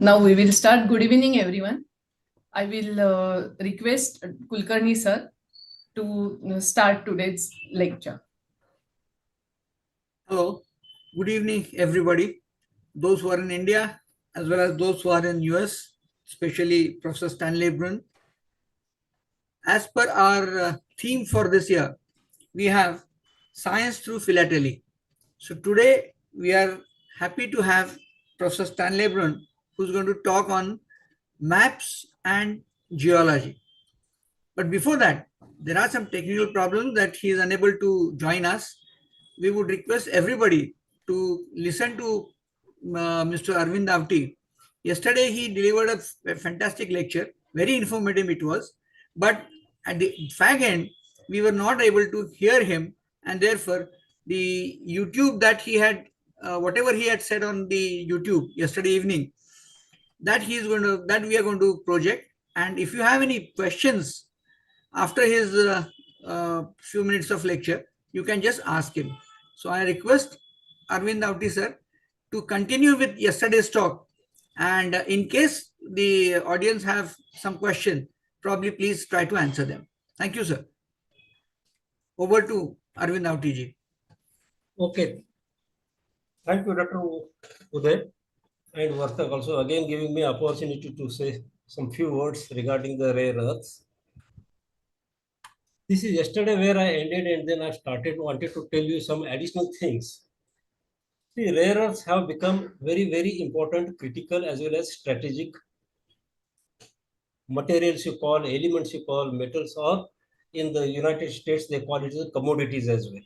Now we will start. Good evening, everyone. I will request Kulkarni sir to start today's lecture. Hello, good evening, everybody. Those who are in India, as well as those who are in US, especially Professor Stanley Brun. As per our theme for this year, we have Science through Philately. So today we are happy to have Professor Stanley Brun, who's going to talk on maps and geology. But before that, there are some technical problems that he is unable to join us. We would request everybody to listen to Mr. Arvind Avti. Yesterday, he delivered a fantastic lecture. Very informative it was. But at the fag end, we were not able to hear him. And therefore, the YouTube that he had, whatever he had said on the YouTube yesterday evening, that we are going to project. And if you have any questions after his few minutes of lecture, you can just ask him. So I request Arvind Avti sir to continue with yesterday's talk. And in case the audience have some question, probably please try to answer them. Thank you, sir. Over to Arvind Avti ji. Okay. Thank you, Dr. Uday and Vartak also again giving me opportunity to say some few words regarding the rare earths. This is yesterday where I ended, and then I wanted to tell you some additional things. The rare earths have become very, very important, critical as well as strategic materials you call, elements you call, metals, or in the United States they call it the commodities as well.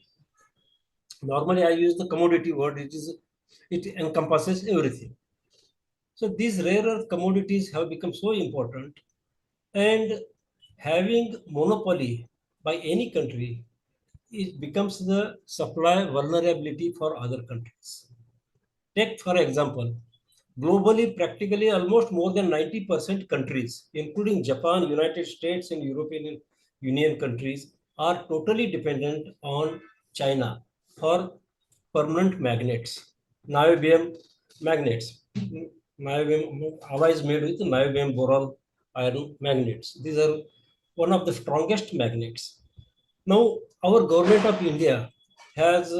Normally I use the commodity word, it encompasses everything. So these rare earth commodities have become so important, and having monopoly by any country, it becomes the supply vulnerability for other countries. Take for example, globally practically almost more than 90% countries, including Japan, United States and European Union countries, are totally dependent on China for permanent magnets, niobium magnets. Niobium alloy is made with niobium boron iron magnets. These are one of the strongest magnets. Now, our government of India has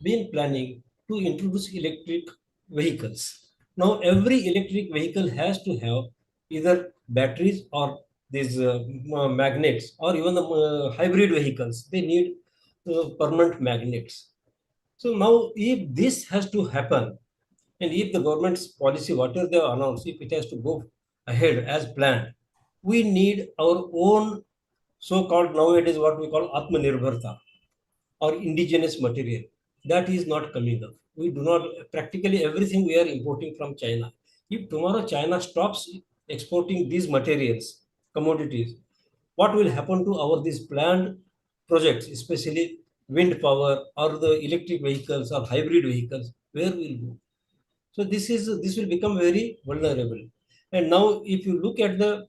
been planning to introduce electric vehicles. Now, every electric vehicle has to have either batteries or these magnets, or even the hybrid vehicles. They need permanent magnets. So now, if this has to happen, and if the government's policy, whatever they announce, if it has to go ahead as planned, we need our own so-called nowadays what we call Atmanirbharta or indigenous material. That is not coming up. We do not, practically everything we are importing from China. If tomorrow China stops exporting these materials, commodities, what will happen to our these planned projects, especially wind power or the electric vehicles or hybrid vehicles, where will go? So this will become very vulnerable. And now if you look at the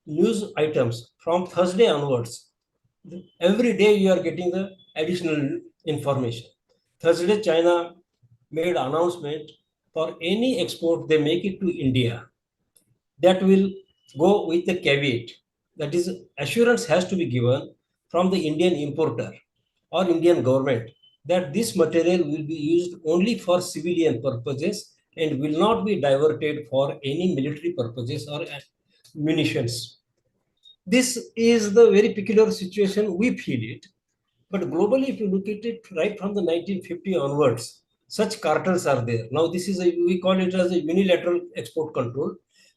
news items from Thursday onwards, every day you are getting the additional information. Thursday, China made announcement for any export they make it to India. That will go with the caveat. That is, assurance has to be given from the Indian importer or Indian government that this material will be used only for civilian purposes and will not be diverted for any military purposes or munitions. This is the very peculiar situation we feel it. But globally, if you look at it right from the 1950 onwards, such cartels are there. Now, this is we call it as a unilateral export control,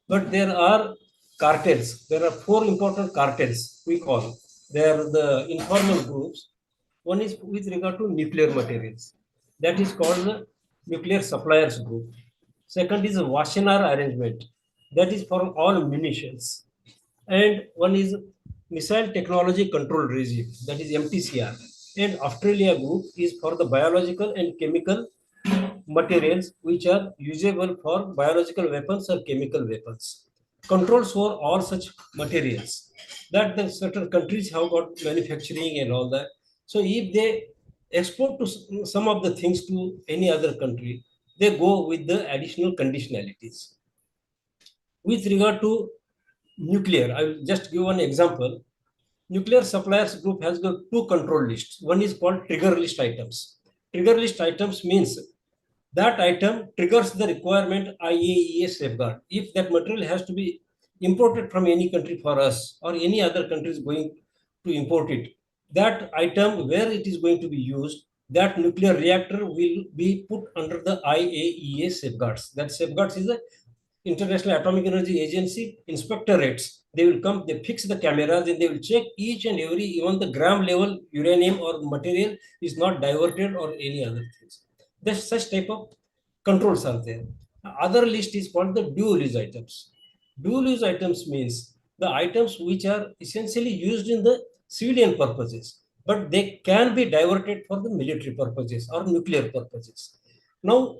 but there are cartels. There are four important cartels we call. They are the informal groups. One is with regard to nuclear materials. That is called the nuclear suppliers group. Second is a Wassenaar arrangement. That is for all munitions. And one is Missile Technology Control Regime, that is MTCR. And Australia Group is for the biological and chemical materials which are usable for biological weapons or chemical weapons. Controls for all such materials that the certain countries have got manufacturing and all that. So if they export to some of the things to any other country, they go with the additional conditionalities. With regard to nuclear, I will just give one example. Nuclear suppliers group has got two control lists. One is called trigger list items. Trigger list items means that item triggers the requirement IAEA safeguard. If that material has to be imported from any country for us or any other country is going to import it, that item where it is going to be used, that nuclear reactor will be put under the IAEA safeguards. That safeguards is the International Atomic Energy Agency inspectorates. They will come, they fix the cameras and they will check each and every, even the gram level uranium or material is not diverted or any other things. There's such type of controls are there. Other list is called the dual use items. Dual use items means the items which are essentially used in the civilian purposes, but they can be diverted for the military purposes or nuclear purposes. Now,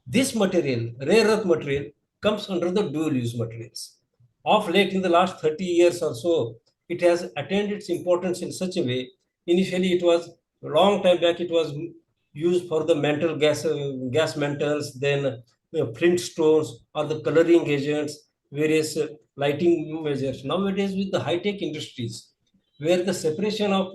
this material, rare earth material, comes under the dual use materials. Of late, in the last 30 years or so, it has attained its importance in such a way. Initially, it was a long time back, it was used for the mantle gas mantles, then flint stones or the coloring agents, various lighting measures. Nowadays, with the high-tech industries, where the separation of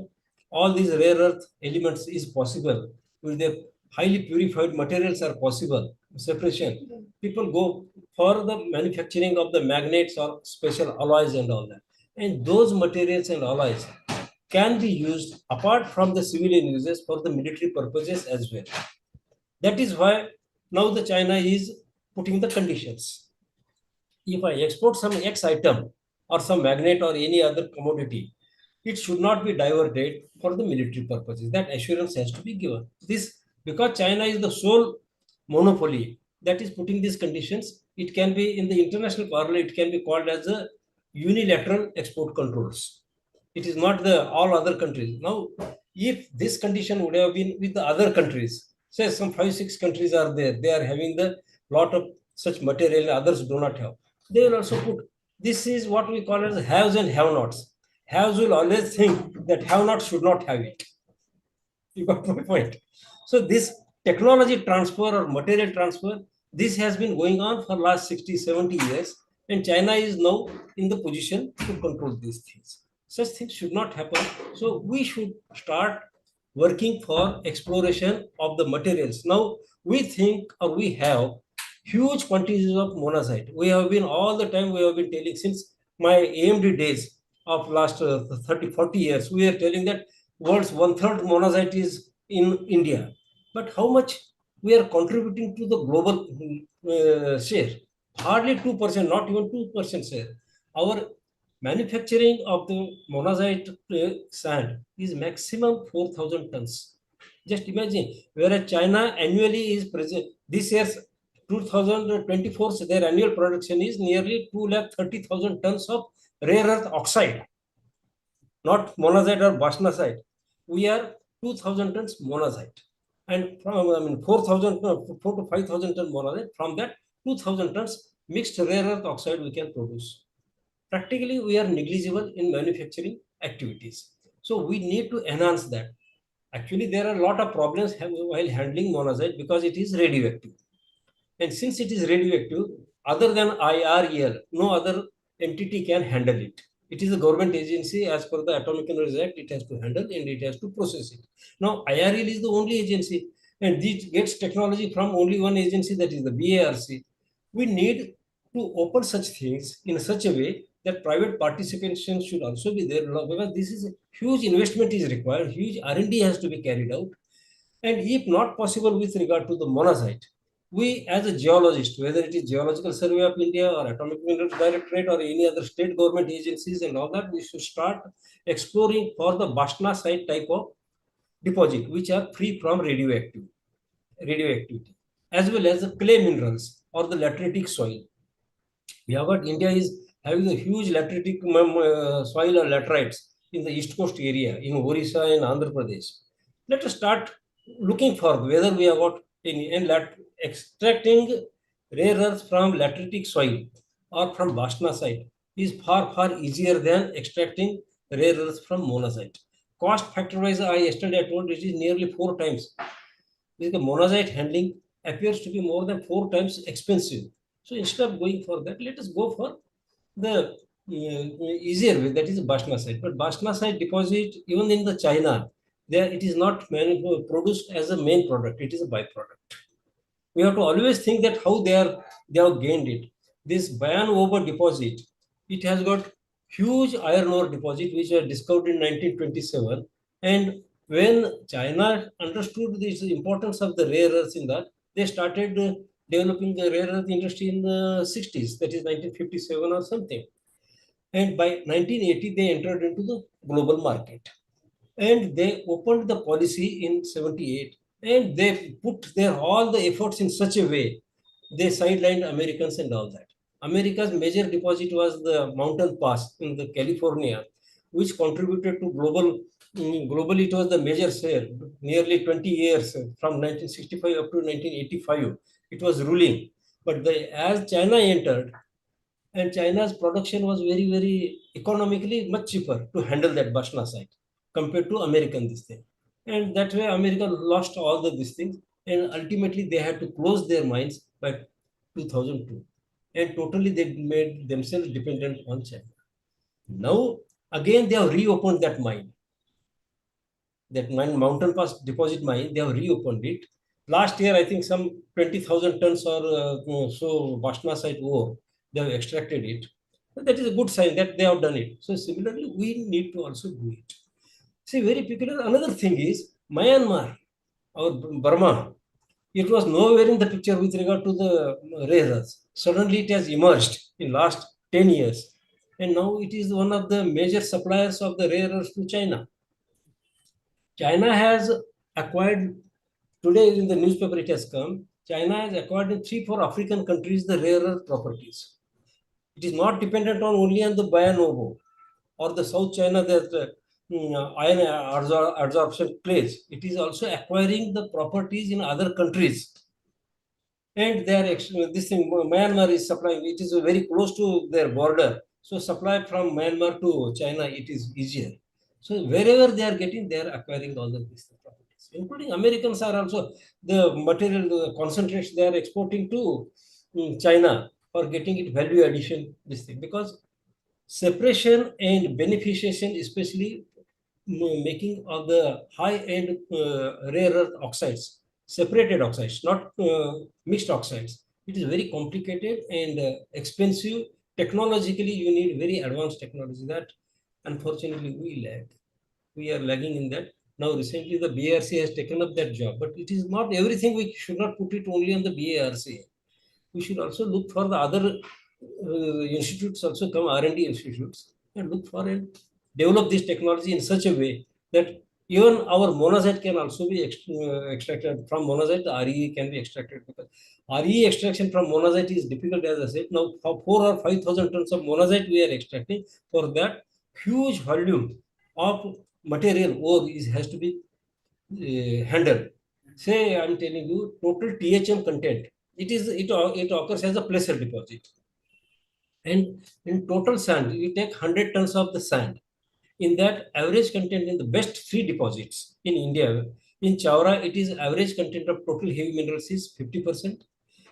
all these rare earth elements is possible, with the highly purified materials are possible, separation. People go for the manufacturing of the magnets or special alloys and all that. And those materials and alloys can be used apart from the civilian uses for the military purposes as well. That is why now the China is putting the conditions. If I export some X item or some magnet or any other commodity, it should not be diverted for the military purposes. That assurance has to be given. This, because China is the sole monopoly that is putting these conditions, it can be in the international parliament, it can be called as a unilateral export controls. It is not the all other countries. Now, if this condition would have been with the other countries, say some 5, 6 countries are there, they are having the lot of such material, others do not have. They will also put, this is what we call as haves and have nots. Haves will always think that have not should not have it. You got my point. So this technology transfer or material transfer, this has been going on for last 60, 70 years, and China is now in the position to control these things. Such things should not happen. So we should start working for exploration of the materials. Now we think or we have huge quantities of monazite. We have been all the time, we have been telling since my AMD days of last 30, 40 years, we are telling that world's one-third monazite is in India. But how much we are contributing to the global share? Hardly 2%, not even 2% share. Our manufacturing of the monazite sand is maximum 4,000 tons. Just imagine, whereas China annually is present, this year's 2024, their annual production is nearly 230,000 tons of rare earth oxide, not monazite or basnasite. We are 2,000 tons monazite. And from 4,000, 4 to 5,000 tons monazite. From that, 2,000 tons mixed rare earth oxide we can produce. Practically, we are negligible in manufacturing activities. So we need to enhance that. Actually, there are a lot of problems while handling monazite because it is radioactive. And since it is radioactive, other than IREL, no other entity can handle it. It is a government agency as per the Atomic Energy Act, it has to handle and it has to process it. Now, IREL is the only agency and it gets technology from only one agency, that is the BARC. We need to open such things in such a way that private participation should also be there because this is a huge investment is required, huge R&D has to be carried out. And if not possible with regard to the monazite, we as a geologist, whether it is Geological Survey of India or Atomic Minerals Directorate or any other state government agencies and all that, we should start exploring for the basnasite type of deposit, which are free from radioactivity, as well as the clay minerals or the lateritic soil. We have got India is having a huge lateritic soil or laterites in the east coast area, in Orissa and Andhra Pradesh. Let us start looking for whether we have got any, and extracting rare earths from lateritic soil or from basnasite is far, far easier than extracting rare earths from monazite. Cost factor wise, yesterday I told it is nearly 4 times. The monazite handling appears to be more than 4 times expensive. So instead of going for that, let us go for the easier way, that is Bashnasite. But Bashnasite deposit, even in the China, there it is not produced as a main product, it is a byproduct. We have to always think that how they have gained it. This Bayan Ober deposit, it has got huge iron ore deposit which were discovered in 1927. And when China understood the importance of the rare earths in that, they started developing the rare earth industry in the 60s, that is 1957 or something. And by 1980, they entered into the global market. And they opened the policy in 78, and they put their all the efforts in such a way, they sidelined Americans and all that. America's major deposit was the Mountain Pass in the California, which contributed to globally it was the major share, nearly 20 years from 1965 up to 1985. It was ruling. But as China entered, and China's production was very, very economically much cheaper to handle that Bashna site compared to American this thing. And that way America lost all these things, and ultimately they had to close their mines by 2002. And totally they made themselves dependent on China. Now, again, they have reopened that mine. That mine, Mountain Pass deposit mine, they have reopened it. Last year, I think some 20,000 tons or so Bashna site ore, they have extracted it. But that is a good sign that they have done it. So similarly, we need to also do it. See, very peculiar. Another thing is Myanmar or Burma. It was nowhere in the picture with regard to the rare earths. Suddenly, it has emerged in last 10 years, and now it is one of the major suppliers of the rare earths to China. China has acquired, today in the newspaper it has come, China has acquired in 3-4 African countries the rare earth properties. It is not dependent on only on the Bayanobo or the South China that iron absorption plays. It is also acquiring the properties in other countries. And they are this thing, Myanmar is supplying, it is very close to their border. So supply from Myanmar to China, it is easier. So wherever they are getting, they are acquiring all of these properties. Including Americans are also, the material the concentrates they are exporting to China for getting it value addition, this thing. Because separation and beneficiation, especially making of the high-end rare earth oxides, separated oxides, not mixed oxides. It is very complicated and expensive. Technologically, you need very advanced technology that unfortunately we lack. We are lagging in that. Now, recently, the BARC has taken up that job, but it is not everything. We should not put it only on the BARC. We should also look for the other institutes, also come R&D institutes, and look for and develop this technology in such a way that even our monazite can also be extracted from monazite. The RE can be extracted, because RE extraction from monazite is difficult, as I said. Now, for 4 or 5,000 tons of monazite we are extracting. For that, huge volume of material ore has to be handled. Say, I'm telling you, total THM content. It occurs as a placer deposit. And in total sand, we take 100 tons of the sand. In that, average content in the best three deposits in India, in Chowra, it is average content of total heavy minerals is 50%.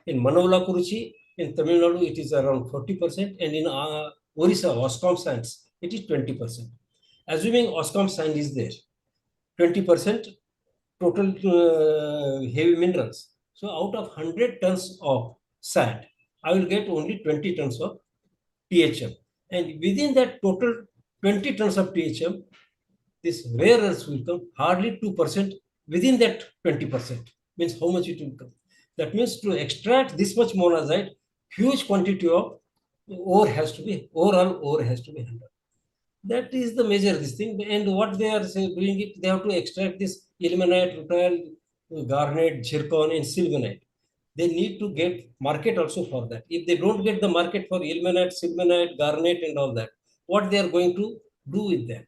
In Manola Kuruchi, in Tamil Nadu, it is around 40%. And in Orissa, Oscom sands, it is 20%. Assuming Oscom sand is there, 20% total heavy minerals. So out of 100 tons of sand, I will get only 20 tons of THM. And within that total 20 tons of THM, this rare earths will come hardly 2% within that 20%. Means how much it will come. That means to extract this much monazite, huge quantity of overall ore has to be handled. That is the major this thing. And what they are doing it, they have to extract this ilmenite, rutile, garnet, zircon, and sylvanite. They need to get market also for that. If they don't get the market for ilmenite, sylvanite, garnet, and all that, what they are going to do with that?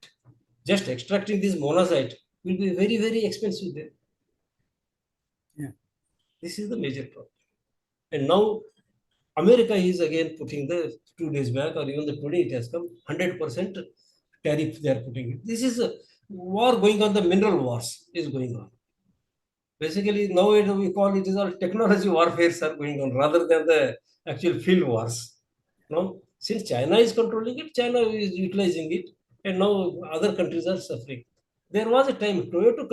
Just extracting this monazite will be very, very expensive there. Yeah. This is the major problem. And now America is again putting the 2 days back, or even the today it has come 100% tariff they are putting it. This is a war going on, the mineral wars is going on. Basically, nowadays we call it is all technology warfares are going on rather than the actual field wars. Now, since China is controlling it, China is utilizing it, and now other countries are suffering. There was a time Toyota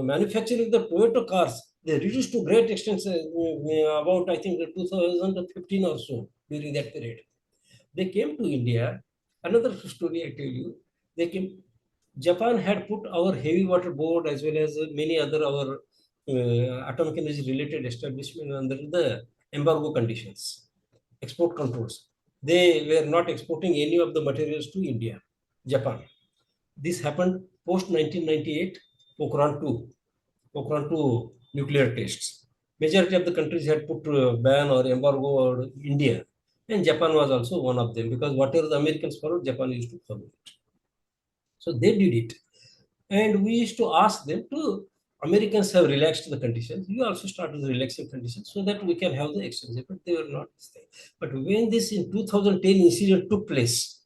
manufacturing the Toyota cars, they reduced to great extent about I think 2015 or so during that period. They came to India. Another story I tell you. They came. Japan had put our heavy water board as well as many other our atomic energy related establishment under the embargo conditions, export controls. They were not exporting any of the materials to India, Japan. This happened post 1998 Pokhran 2, Pokhran 2 nuclear tests. Majority of the countries had put ban or embargo on India, and Japan was also one of them because whatever the Americans followed, Japan used to follow it. So they did it. And we used to ask them to, Americans have relaxed the conditions. You also start with relaxing conditions so that we can have the exchange. But they were not staying. But when this in 2010 incident took place,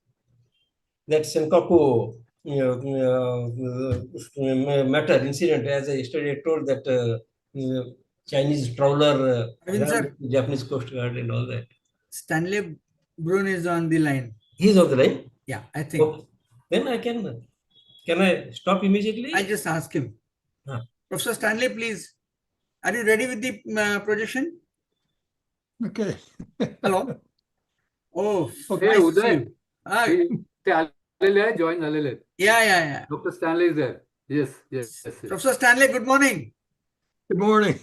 that Senkaku matter incident, as I yesterday told that Chinese trawler Arvind sir, Japanese Coast Guard and all that. Stanley Brun is on the line. He's on the line? Yeah, I think. Okay. Then can I stop immediately? I just ask him. Ah. Professor Stanley, please. Are you ready with the projection? Okay. Hello. Oh, Okay, nice to see Uday. you. Ah, Join Alele. yeah. Dr. Stanley is there. Yes. Professor Stanley, good morning. Good morning.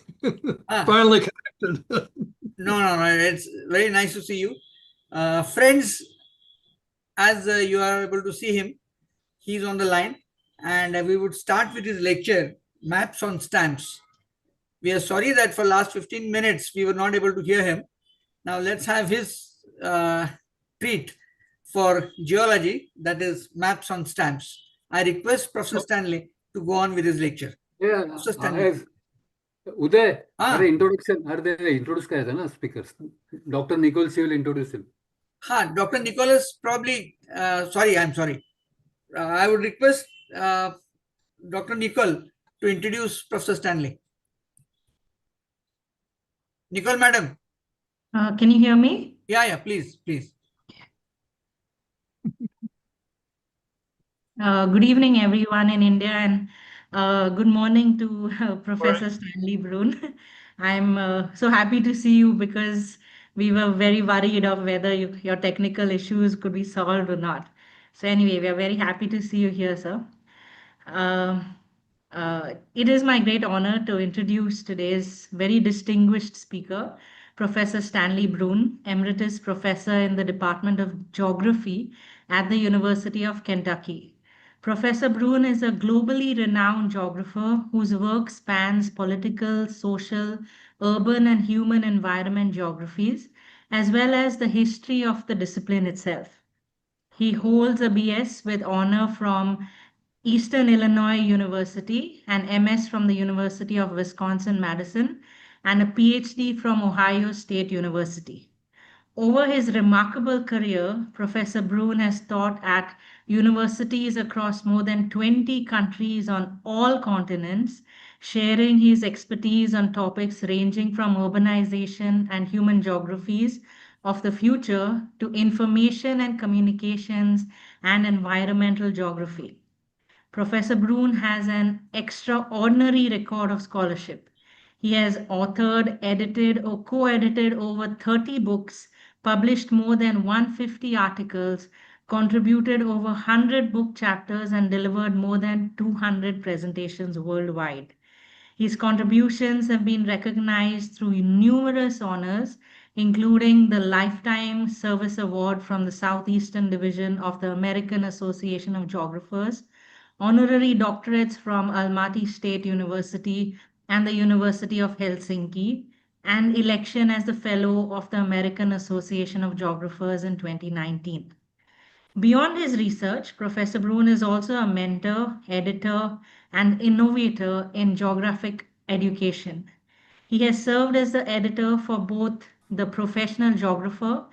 Ah. Finally connected. No. It's very nice to see you. Friends, as you are able to see him, he's on the line, and we would start with his lecture, Maps on Stamps. We are sorry that for last 15 minutes we were not able to hear him. Now let's have his treat for geology, that is maps on stamps. I request Professor Stanley to go on with his lecture. Yeah, Professor Stanley. Uday, Ah. introduction, introduce na speakers. Dr. Nichols will introduce him. Dr. Nicholas probably, I'm sorry. I would request Dr. Nicole to introduce Professor Stanley. Nicole, madam. Can you hear me? Yeah, please. Good evening, everyone in India, and good morning to Professor Stanley Brun. I'm so happy to see you because we were very worried of whether your technical issues could be solved or not. So anyway, we are very happy to see you here, sir. It is my great honor to introduce today's very distinguished speaker, Professor Stanley Brun, Emeritus Professor in the Department of Geography at the University of Kentucky. Professor Brun is a globally renowned geographer whose work spans political, social, urban, and human environment geographies, as well as the history of the discipline itself. He holds a BS with honor from Eastern Illinois University, an MS from the University of Wisconsin-Madison, and a PhD from Ohio State University. Over his remarkable career, Professor Brun has taught at universities across more than 20 countries on all continents, sharing his expertise on topics ranging from urbanization and human geographies of the future to information and communications and environmental geography. Professor Brun has an extraordinary record of scholarship. He has authored, edited, or co edited over 30 books, published more than 150 articles, contributed over 100 book chapters, and delivered more than 200 presentations worldwide. His contributions have been recognized through numerous honors, including the Lifetime Service Award from the Southeastern Division of the American Association of Geographers, honorary doctorates from Almaty State University and the University of Helsinki, and election as the Fellow of the American Association of Geographers in 2019. Beyond his research, Professor Brun is also a mentor, editor, and innovator in geographic education. He has served as the editor for both the Professional Geographer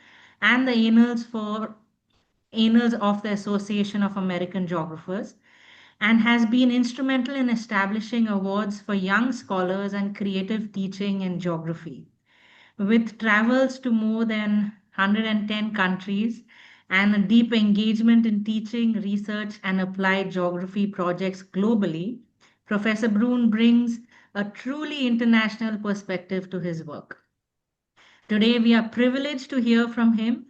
and the Annals of the Association of American Geographers, and has been instrumental in establishing awards for young scholars and creative teaching in geography. With travels to more than 110 countries and a deep engagement in teaching, research, and applied geography projects globally, Professor Brune brings a truly international perspective to his work. Today, we are privileged to hear from him,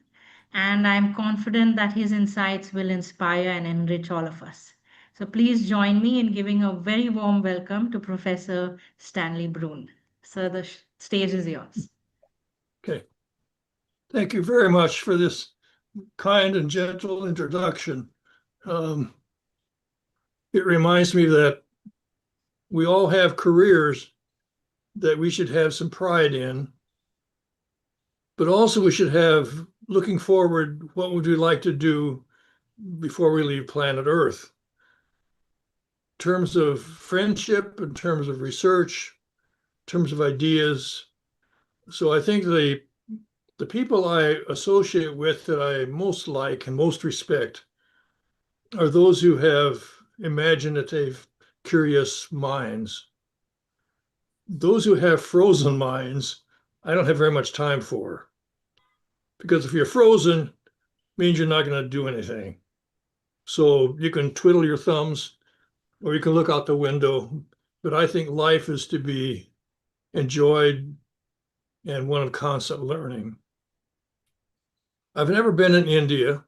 and I'm confident that his insights will inspire and enrich all of us. So please join me in giving a very warm welcome to Professor Stanley Brune. Sir, the stage is yours. Okay. Thank you very much for this kind and gentle introduction. It reminds me that we all have careers that we should have some pride in, but also we should have, looking forward, what would we like to do before we leave planet Earth? In terms of friendship, in terms of research, in terms of ideas. So I think the people I associate with that I most like and most respect are those who have imaginative, curious minds. Those who have frozen minds, I don't have very much time for. Because if you're frozen, means you're not going to do anything. So you can twiddle your thumbs or you can look out the window. But I think life is to be enjoyed and one of constant learning. I've never been in India.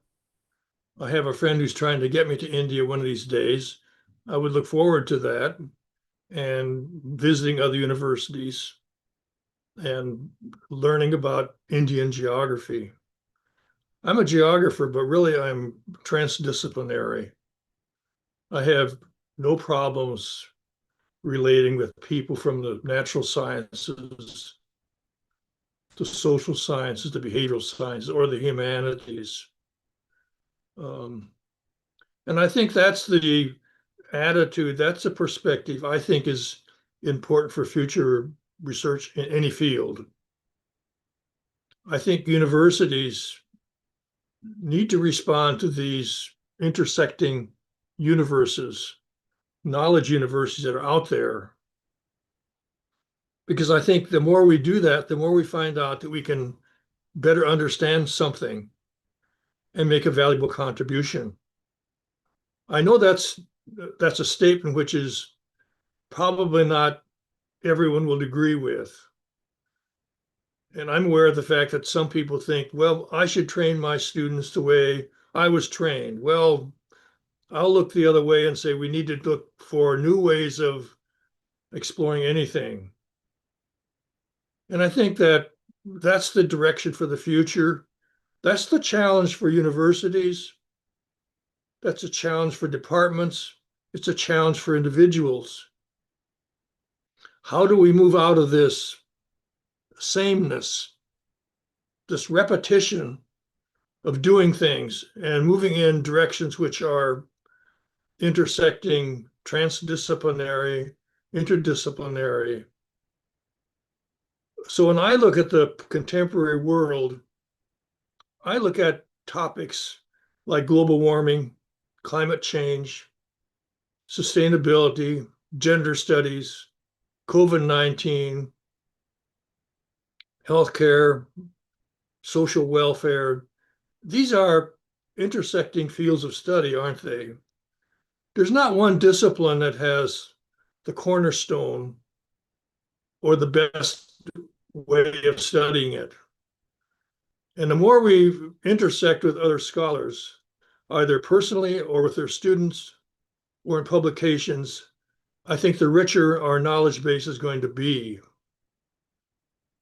I have a friend who's trying to get me to India one of these days. I would look forward to that and visiting other universities and learning about Indian geography. I'm a geographer, but really I'm transdisciplinary. I have no problems relating with people from the natural sciences, the social sciences, the behavioral sciences, or the humanities. And I think that's the attitude, that's a perspective I think is important for future research in any field. I think universities need to respond to these intersecting universes, knowledge universities that are out there. Because I think the more we do that, the more we find out that we can better understand something and make a valuable contribution. I know that's a statement which is probably not everyone will agree with. And I'm aware of the fact that some people think, well, I should train my students the way I was trained. Well, I'll look the other way and say we need to look for new ways of exploring anything. And I think that that's the direction for the future. That's the challenge for universities. That's a challenge for departments. It's a challenge for individuals. How do we move out of this sameness, this repetition of doing things and moving in directions which are intersecting, transdisciplinary, interdisciplinary? So when I look at the contemporary world, I look at topics like global warming, climate change, sustainability, gender studies, COVID-19, healthcare, social welfare. These are intersecting fields of study, aren't they? There's not one discipline that has the cornerstone or the best way of studying it. And the more we intersect with other scholars, either personally or with their students or in publications, I think the richer our knowledge base is going to be.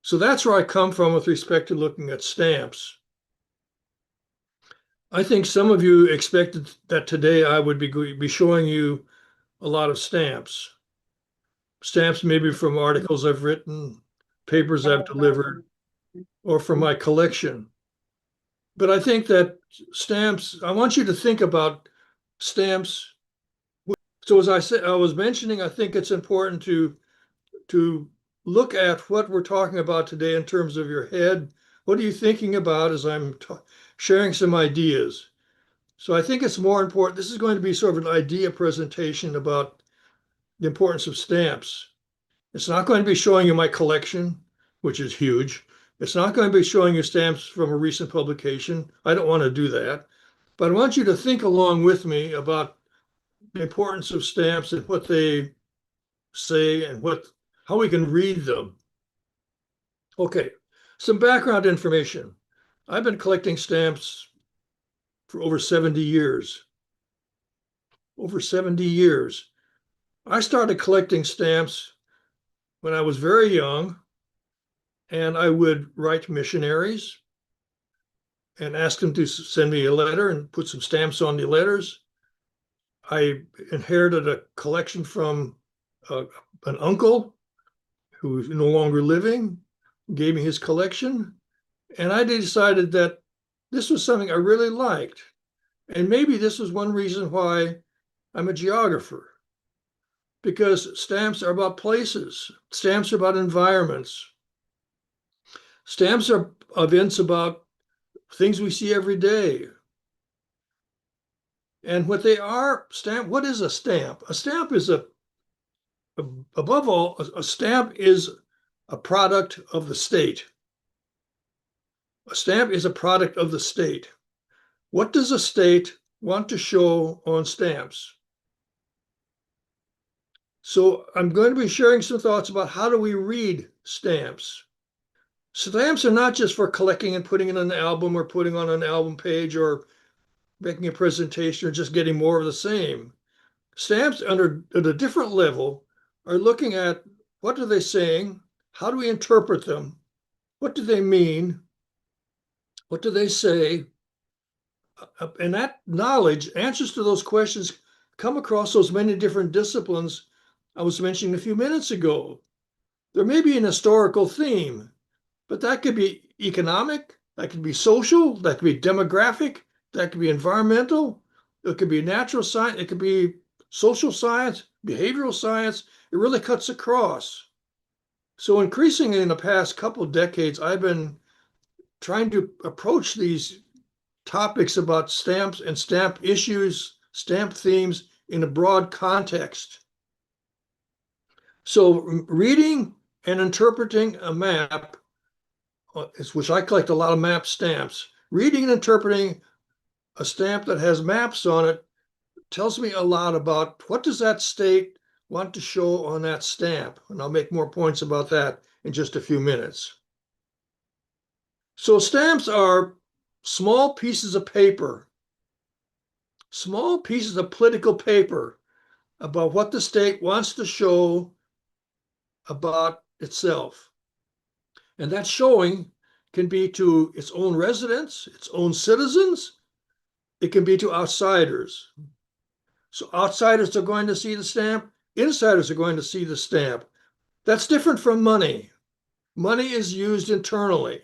So that's where I come from with respect to looking at stamps. I think some of you expected that today I would be showing you a lot of stamps. Stamps maybe from articles I've written, papers I've delivered, or from my collection. But I think that stamps, I want you to think about stamps. So as I was mentioning, I think it's important to look at what we're talking about today in terms of your head. What are you thinking about as I'm sharing some ideas? So I think it's more important. This is going to be sort of an idea presentation about the importance of stamps. It's not going to be showing you my collection, which is huge, It's not going to be showing you stamps from a recent publication. I don't want to do that. But I want you to think along with me about the importance of stamps and what they say and how we can read them. Okay, some background information. I've been collecting stamps for over 70 years. Over 70 years. I started collecting stamps when I was very young, and I would write missionaries and ask them to send me a letter and put some stamps on the letters. I inherited a collection from an uncle who's no longer living, gave me his collection, and I decided that this was something I really liked. And maybe this is one reason why I'm a geographer, because stamps are about places, stamps are about environments, stamps are events about things we see every day. And what they are, what is a stamp? A stamp is above all, a stamp is a product of the state. A stamp is a product of the state. What does a state want to show on stamps? So I'm going to be sharing some thoughts about how do we read stamps. Stamps are not just for collecting and putting in an album or putting on an album page or making a presentation or just getting more of the same. Stamps at a different level are looking at what are they saying, how do we interpret them, what do they mean, what do they say, and that knowledge, answers to those questions come across those many different disciplines I was mentioning a few minutes ago. There may be an historical theme, but that could be economic, that could be social, that could be demographic, that could be environmental, it could be natural science, it could be social science, behavioral science. It really cuts across. So increasingly in the past couple of decades, I've been trying to approach these topics about stamps and stamp issues, stamp themes in a broad context. So reading and interpreting a map, which I collect a lot of map stamps, reading and interpreting a stamp that has maps on it tells me a lot about what does that state want to show on that stamp. And I'll make more points about that in just a few minutes. So stamps are small pieces of paper, small pieces of political paper about what the state wants to show about itself. And that showing can be to its own residents, its own citizens. It can be to outsiders. So outsiders are going to see the stamp. Insiders are going to see the stamp. That's different from money. Money is used internally,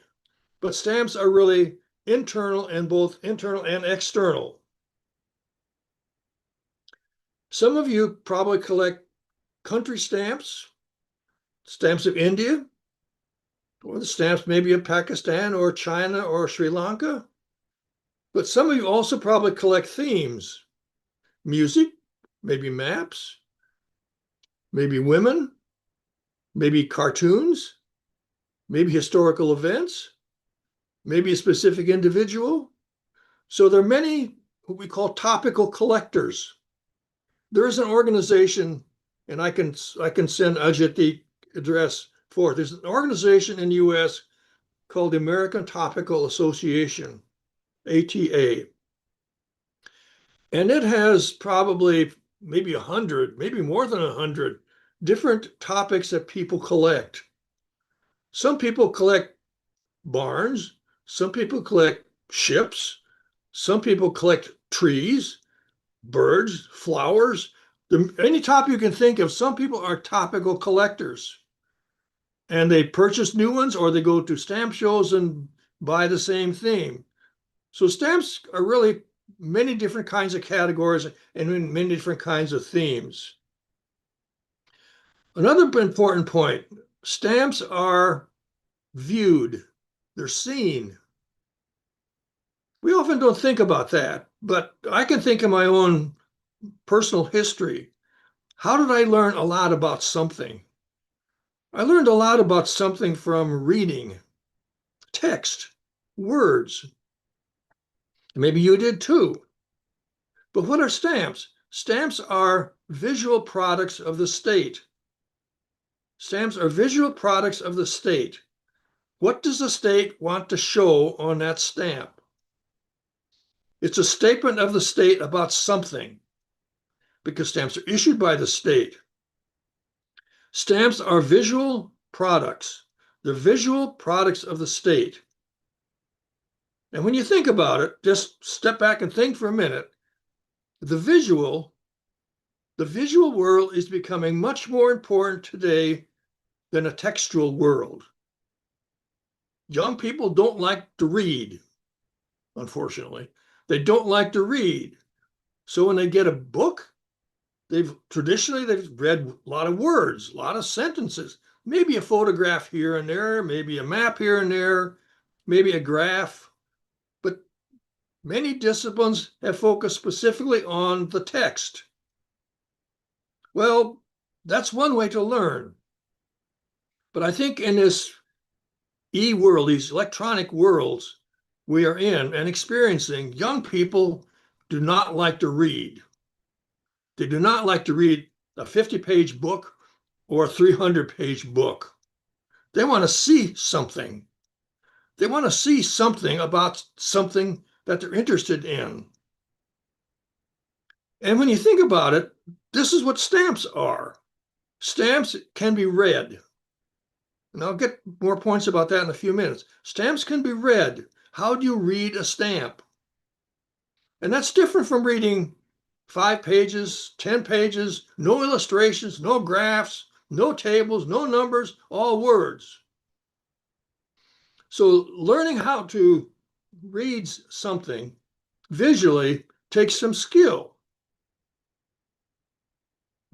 but stamps are really internal and both internal and external. Some of you probably collect country stamps, stamps of India, or the stamps maybe of Pakistan or China or Sri Lanka. But some of you also probably collect themes, music, maybe maps, maybe women, maybe cartoons, maybe historical events, maybe a specific individual. So there are many who we call topical collectors. There is an organization, and I can send Ajit the address for it. There's an organization in the US called the American Topical Association, ATA. And it has probably maybe 100, maybe more than 100 different topics that people collect. Some people collect barns, some people collect ships, some people collect trees, birds, flowers, any topic you can think of. Some people are topical collectors, and they purchase new ones or they go to stamp shows and buy the same theme. So stamps are really many different kinds of categories and many different kinds of themes. Another important point, stamps are viewed, they're seen. We often don't think about that, but I can think of my own personal history. How did I learn a lot about something? I learned a lot about something from reading. text, words. Maybe you did too. But what are stamps? Stamps are visual products of the state. Stamps are visual products of the state. What does the state want to show on that stamp? It's a statement of the state about something, because stamps are issued by the state. Stamps are visual products. They're visual products of the state. And when you think about it, just step back and think for a minute. The visual world is becoming much more important today than a textual world. Young people don't like to read, unfortunately. They don't like to read. So when they get a book, they've read a lot of words, a lot of sentences, maybe a photograph here and there, maybe a map here and there, maybe a graph. But many disciplines have focused specifically on the text. Well, that's one way to learn. But I think in this e-world, these electronic worlds we are in and experiencing, young people do not like to read. They do not like to read a 50-page book or a 300-page book. They want to see something. They want to see something about something that they're interested in. And when you think about it, this is what stamps are. Stamps can be read. And I'll get more points about that in a few minutes. Stamps can be read. How do you read a stamp? And that's different from reading 5 pages, 10 pages, no illustrations, no graphs, no tables, no numbers, all words. So learning how to read something visually takes some skill.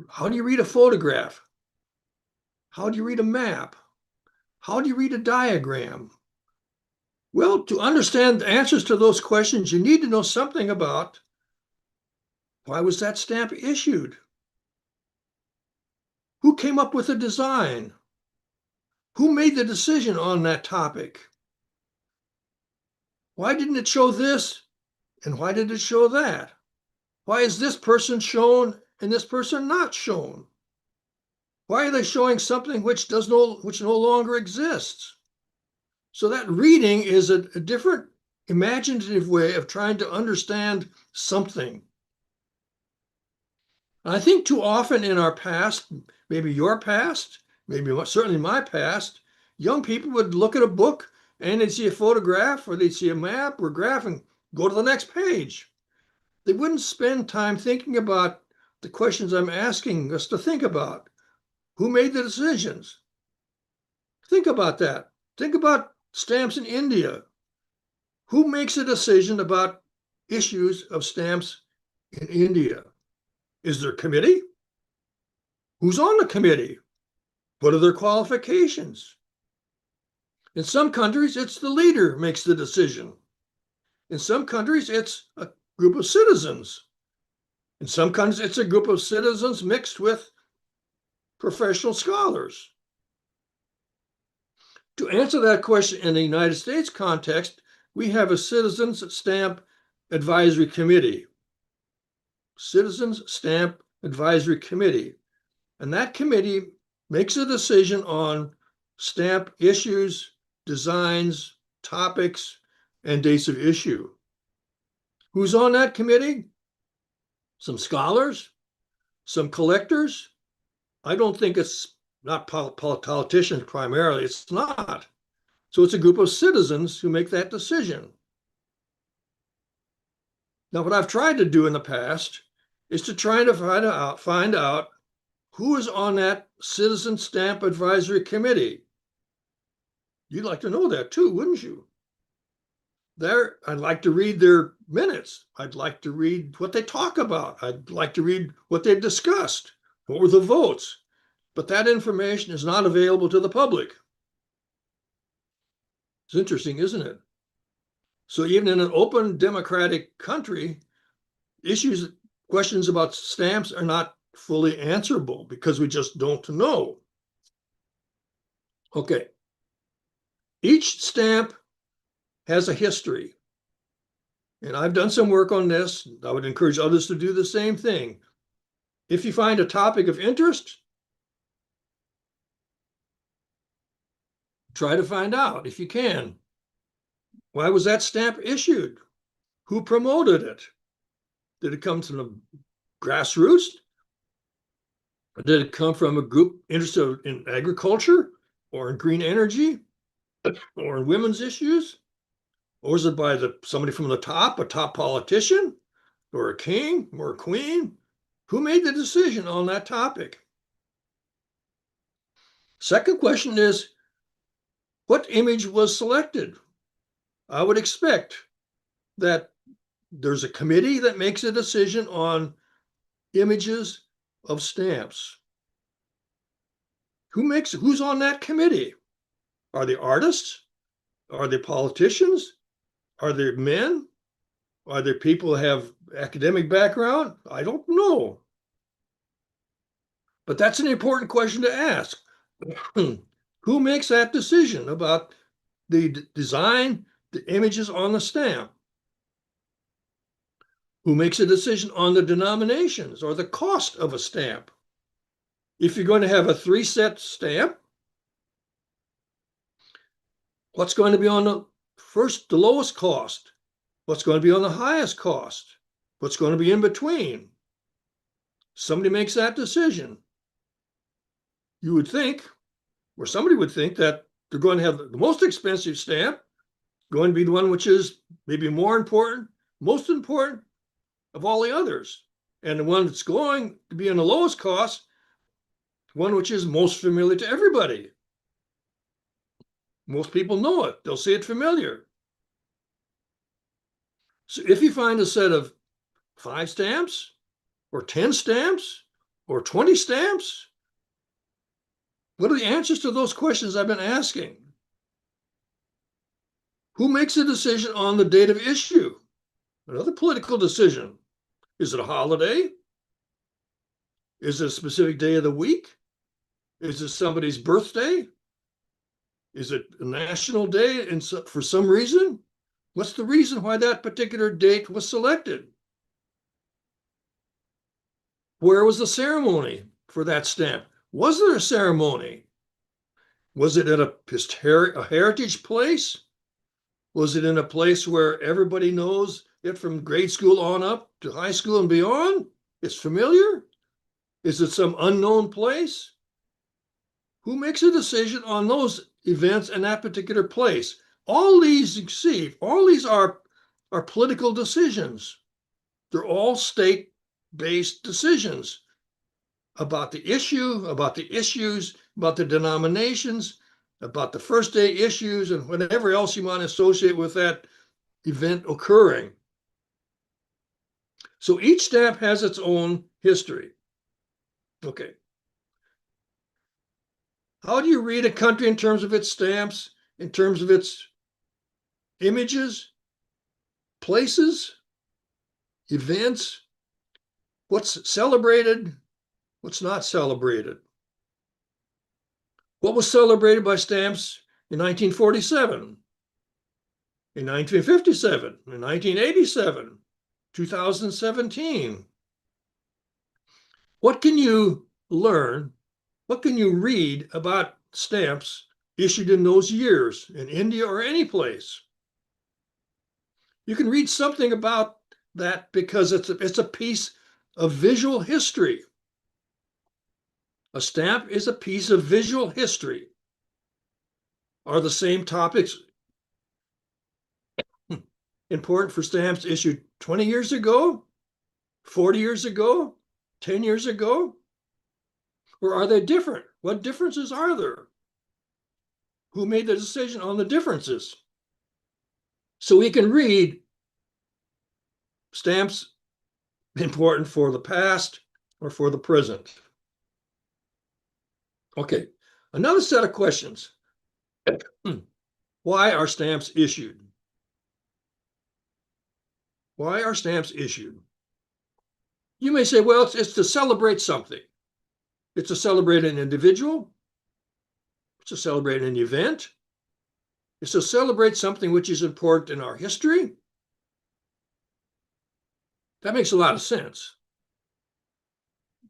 How do you read a photograph? How do you read a map? How do you read a diagram? Well, to understand the answers to those questions, you need to know something about why was that stamp issued? Who came up with the design? Who made the decision on that topic? Why didn't it show this and why did it show that? Why is this person shown and this person not shown? Why are they showing something which no longer exists? So that reading is a different imaginative way of trying to understand something. I think too often in our past, maybe your past, maybe certainly my past, young people would look at a book and they'd see a photograph or they'd see a map or graph and go to the next page. They wouldn't spend time thinking about the questions I'm asking us to think about. Who made the decisions? Think about that. Think about stamps in India. Who makes a decision about issues of stamps in India? Is there a committee? Who's on the committee? What are their qualifications? In some countries, it's the leader makes the decision. In some countries, it's a group of citizens. In some countries, it's a group of citizens mixed with professional scholars. To answer that question in the United States context, we have a Citizens Stamp Advisory Committee. Citizens Stamp Advisory Committee. And that committee makes a decision on stamp issues, designs, topics, and dates of issue. Who's on that committee? Some scholars, some collectors. I don't think it's not politicians primarily, it's not. So it's a group of citizens who make that decision. Now, what I've tried to do in the past is to try to find out who is on that Citizen Stamp Advisory Committee. You'd like to know that too, wouldn't you? I'd like to read their minutes. I'd like to read what they talk about. I'd like to read what they've discussed. What were the votes? But that information is not available to the public. It's interesting, isn't it? So even in an open democratic country, questions about stamps are not fully answerable because we just don't know. Okay. Each stamp has a history. And I've done some work on this. I would encourage others to do the same thing. If you find a topic of interest, try to find out, if you can, why was that stamp issued? Who promoted it? Did it come from the grassroots? Or did it come from a group interested in agriculture or in green energy or in women's issues? Or was it by somebody from the top, a top politician or a king or a queen? Who made the decision on that topic? Second question is, what image was selected? I would expect that there's a committee that makes a decision on images of stamps. Who's on that committee? Are they artists? Are they politicians? Are there men? Are there people who have academic background? I don't know. But that's an important question to ask. Who makes that decision about the design, the images on the stamp? Who makes a decision on the denominations or the cost of a stamp? If you're going to have a 3-set stamp, what's going to be on the lowest cost? What's going to be on the highest cost? What's going to be in between? Somebody makes that decision. You would think, or somebody would think, that they're going to have the most expensive stamp going to be the one which is maybe more important, most important of all the others. And the one that's going to be in the lowest cost, one which is most familiar to everybody. Most people know it. They'll see it familiar. So if you find a set of 5 stamps or 10 stamps or 20 stamps, what are the answers to those questions I've been asking? Who makes a decision on the date of issue? Another political decision. Is it a holiday? Is it a specific day of the week? Is it somebody's birthday? Is it a national day and for some reason? What's the reason why that particular date was selected? Where was the ceremony for that stamp? Was there a ceremony? Was it at a heritage place? Was it in a place where everybody knows it from grade school on up to high school and beyond? It's familiar? Is it some unknown place? Who makes a decision on those events in that particular place? All these, you see, all these are political decisions. They're all state-based decisions about the issue, about the issues, about the denominations, about the first day issues, and whatever else you want to associate with that event occurring. So each stamp has its own history. Okay. How do you read a country in terms of its stamps, in terms of its images, places, events? What's celebrated? What's not celebrated? What was celebrated by stamps in 1947, in 1957, in 1987, 2017? What can you learn? What can you read about stamps issued in those years in India or any place? You can read something about that because it's a piece of visual history. A stamp is a piece of visual history. Are the same topics important for stamps issued 20 years ago, 40 years ago, 10 years ago? Or are they different? What differences are there? Who made the decision on the differences? So we can read stamps important for the past or for the present. Okay, another set of questions. Why are stamps issued? Why are stamps issued? You may say, well, it's to celebrate something. It's to celebrate an individual. It's to celebrate an event. is to celebrate something which is important in our history. That makes a lot of sense.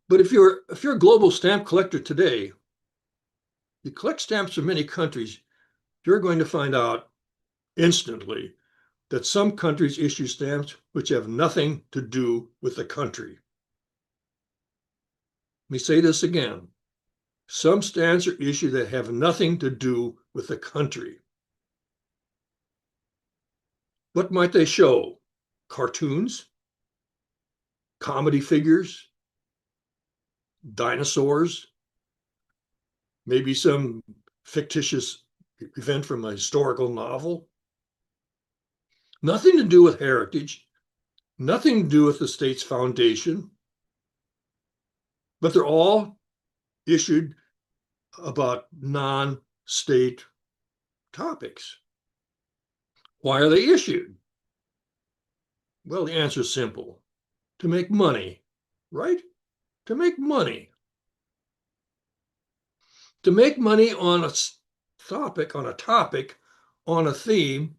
But if you're a global stamp collector today, you collect stamps from many countries, you're going to find out instantly that some countries issue stamps which have nothing to do with the country. Let me say this again. Some stamps are issued that have nothing to do with the country. What might they show? Cartoons? Comedy figures? Dinosaurs? Maybe some fictitious event from a historical novel? Nothing to do with heritage, nothing to do with the state's foundation, but they're all issued about non-state topics. Why are they issued? Well, the answer is simple. To make money, right? To make money. To make money on a topic, on a theme,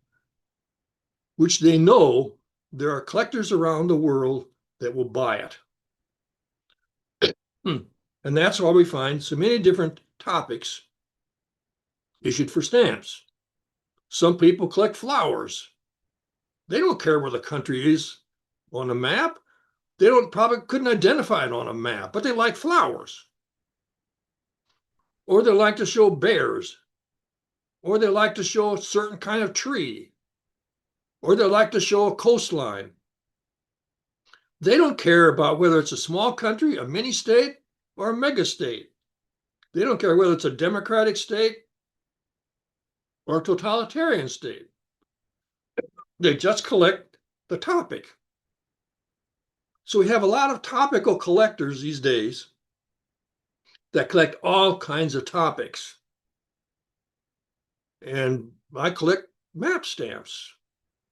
which they know there are collectors around the world that will buy it. And that's why we find so many different topics issued for stamps. Some people collect flowers. They don't care where the country is on a map. They probably couldn't identify it on a map, but they like flowers. Or they like to show bears. Or they like to show a certain kind of tree. Or they like to show a coastline. They don't care about whether it's a small country, a mini state, or a mega state. They don't care whether it's a democratic state or a totalitarian state. They just collect the topic. So we have a lot of topical collectors these days that collect all kinds of topics. And I collect map stamps.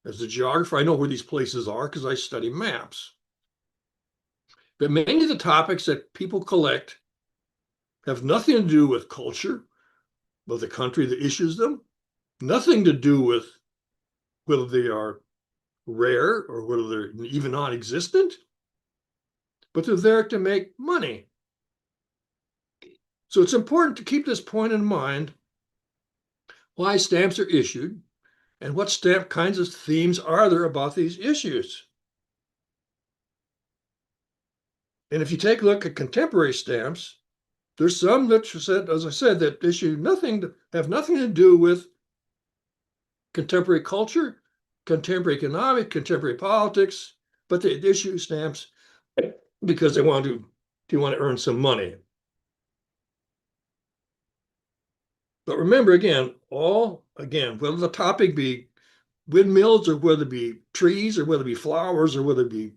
As a geographer, I know where these places are because I study maps. But many of the topics that people collect have nothing to do with culture, with the country that issues them, nothing to do with whether they are rare or whether they're even non-existent, but they're there to make money. So it's important to keep this point in mind, why stamps are issued and what stamp kinds of themes are there about these issues. And if you take a look at contemporary stamps, there's some that said, as I said, that have nothing to do with contemporary culture, contemporary economics, contemporary politics, but they issue stamps because they want to earn some money. But remember, whether the topic be windmills or whether it be trees or whether it be flowers or whether it be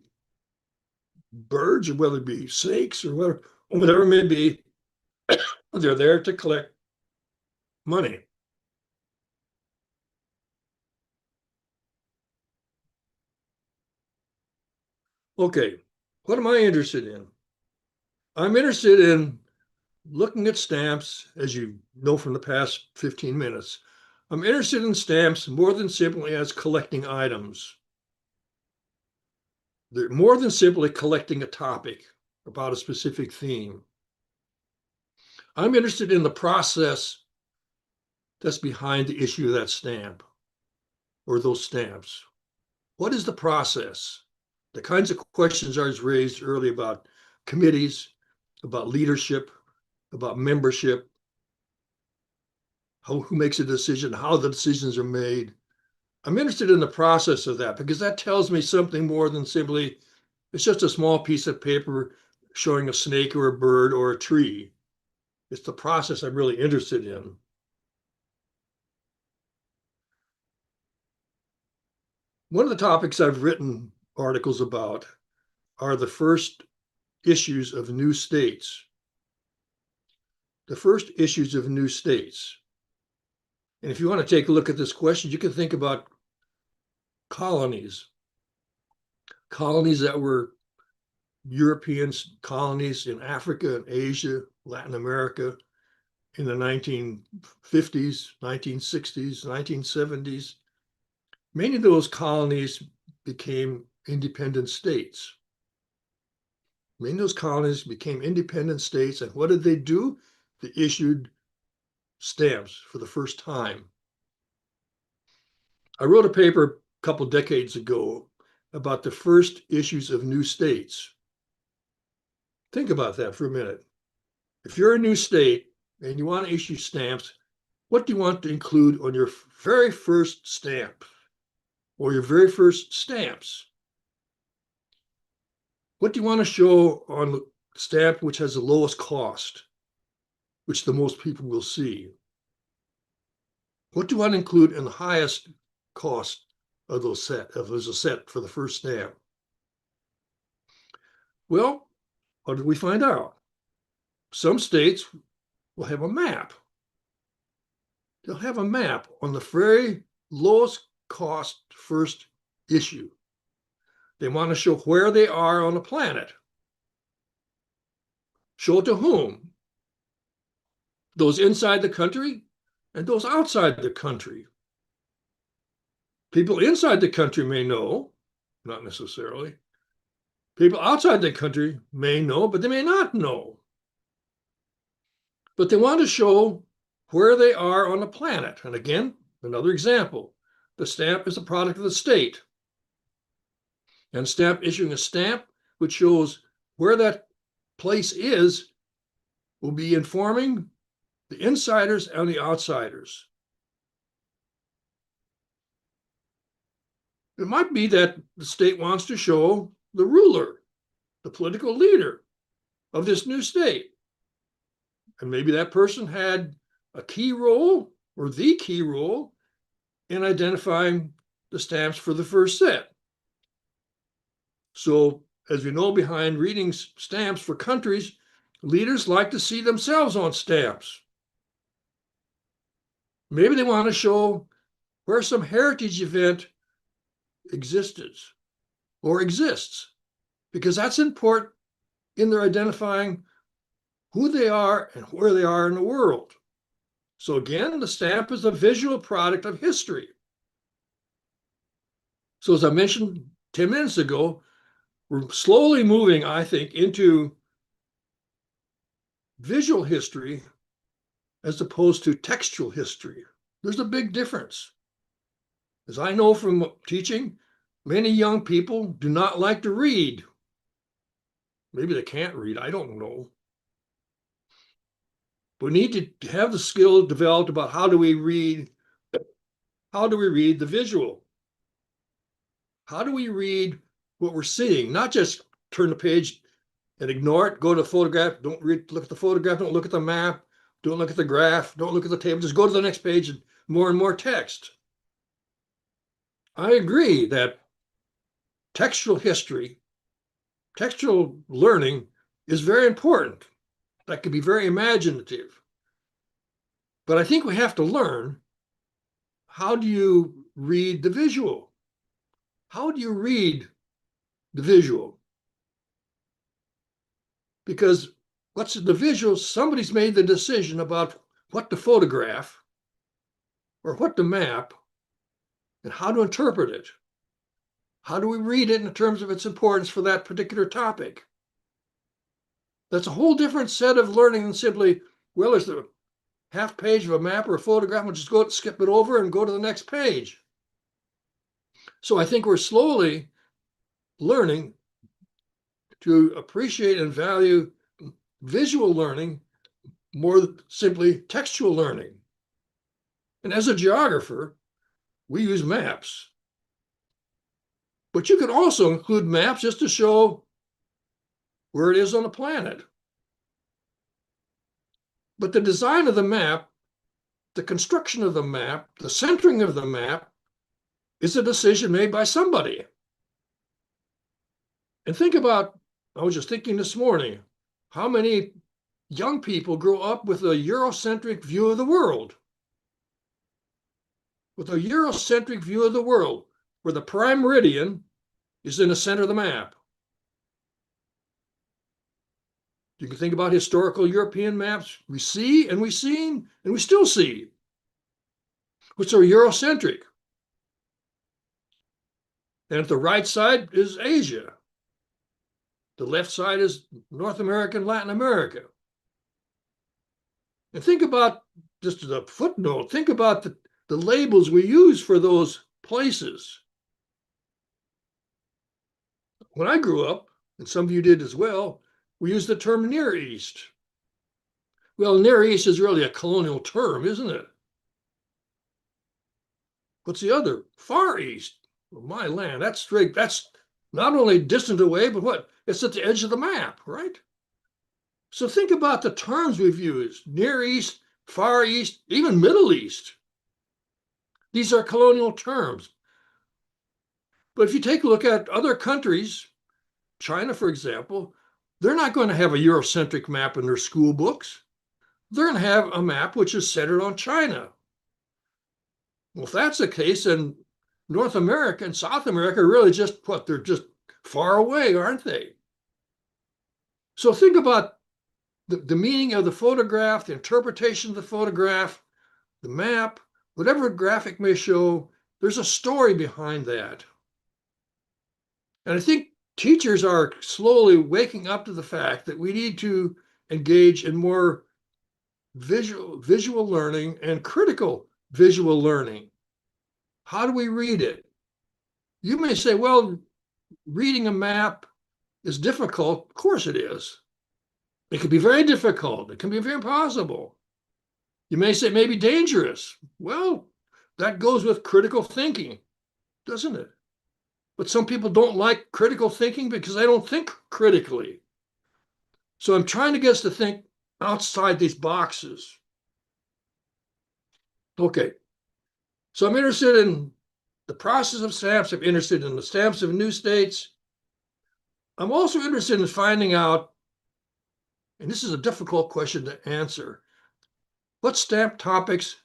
birds or whether it be snakes or whatever it may be, they're there to collect money. Okay, what am I interested in? I'm interested in looking at stamps, as you know from the past 15 minutes. I'm interested in stamps more than simply as collecting items. They're more than simply collecting a topic about a specific theme. I'm interested in the process that's behind the issue of that stamp or those stamps. What is the process? The kinds of questions I was raised earlier about committees, about leadership, about membership, who makes a decision, how the decisions are made. I'm interested in the process of that because that tells me something more than simply it's just a small piece of paper showing a snake or a bird or a tree. It's the process I'm really interested in. One of the topics I've written articles about are the first issues of new states. The first issues of new states. And if you want to take a look at this question, you can think about colonies. Colonies that were European colonies in Africa and Asia, Latin America, in the 1950s, 1960s, 1970s, many of those colonies became independent states. Many of those colonies became independent states, and what did they do? They issued stamps for the first time. I wrote a paper a couple decades ago about the first issues of new states. Think about that for a minute. If you're a new state and you want to issue stamps, what do you want to include on your very first stamp or your very first stamps? What do you want to show on the stamp which has the lowest cost, which the most people will see? What do you want to include in the highest cost of those a set for the first stamp? Well, what did we find out? Some states will have a map. They'll have a map on the very lowest cost first issue. They want to show where they are on the planet. Show it to whom? Those inside the country and those outside the country. People inside the country may know, not necessarily. People outside the country may know, but they may not know. But they want to show where they are on the planet. And again, another example. The stamp is a product of the state. And stamp issuing a stamp which shows where that place is will be informing the insiders and the outsiders. It might be that the state wants to show the ruler, the political leader of this new state. And maybe that person had a key role or the key role in identifying the stamps for the first set. So, as we know, behind reading stamps for countries, leaders like to see themselves on stamps. Maybe they want to show where some heritage event existed or exists, because that's important in their identifying who they are and where they are in the world. So again, the stamp is a visual product of history. So as I mentioned 10 minutes ago, we're slowly moving, I think, into visual history as opposed to textual history. There's a big difference. As I know from teaching, many young people do not like to read. Maybe they can't read, I don't know. We need to have the skill developed about how do we read the visual? How do we read what we're seeing? Not just turn the page and ignore it, go to the photograph, don't look at the photograph, don't look at the map, don't look at the graph, don't look at the table, just go to the next page and more text. I agree that textual history, textual learning is very important. That can be very imaginative. But I think we have to learn, how do you read the visual? How do you read the visual? Because what's the visual? Somebody's made the decision about what to photograph or what to map and how to interpret it. How do we read it in terms of its importance for that particular topic? That's a whole different set of learning than simply, well, there's a half page of a map or a photograph, we'll just go skip it over and go to the next page. So I think we're slowly learning to appreciate and value visual learning more than simply textual learning. And as a geographer, we use maps. But you can also include maps just to show where it is on the planet. But the design of the map, the construction of the map, the centering of the map is a decision made by somebody. And think about, I was just thinking this morning, how many young people grow up with a Eurocentric view of the world? With a Eurocentric view of the world, where the prime meridian is in the center of the map. You can think about historical European maps we see and we've seen and we still see, which are Eurocentric. And at the right side is Asia. The left side is North America and Latin America. And think about, just as a footnote, think about the labels we use for those places. When I grew up, and some of you did as well, we used the term Near East. Well, Near East is really a colonial term, isn't it? What's the other? Far East. Well, my land, that's straight. That's not only distant away, but what? It's at the edge of the map, right? So think about the terms we've used: Near East, Far East, even Middle East. These are colonial terms. But if you take a look at other countries, China, for example, they're not going to have a Eurocentric map in their school books. They're going to have a map which is centered on China. Well, if that's the case, then North America and South America are really just what? They're just far away, aren't they? So think about the meaning of the photograph, the interpretation of the photograph, the map, whatever graphic may show, there's a story behind that. And I think teachers are slowly waking up to the fact that we need to engage in more visual learning and critical visual learning. How do we read it? You may say, well, reading a map is difficult. Of course it is. It can be very difficult. It can be very impossible. You may say maybe dangerous. Well, that goes with critical thinking, doesn't it? But some people don't like critical thinking because they don't think critically. So I'm trying to get us to think outside these boxes. Okay. So I'm interested in the process of stamps. I'm interested in the stamps of new states. I'm also interested in finding out, and this is a difficult question to answer, what stamp topics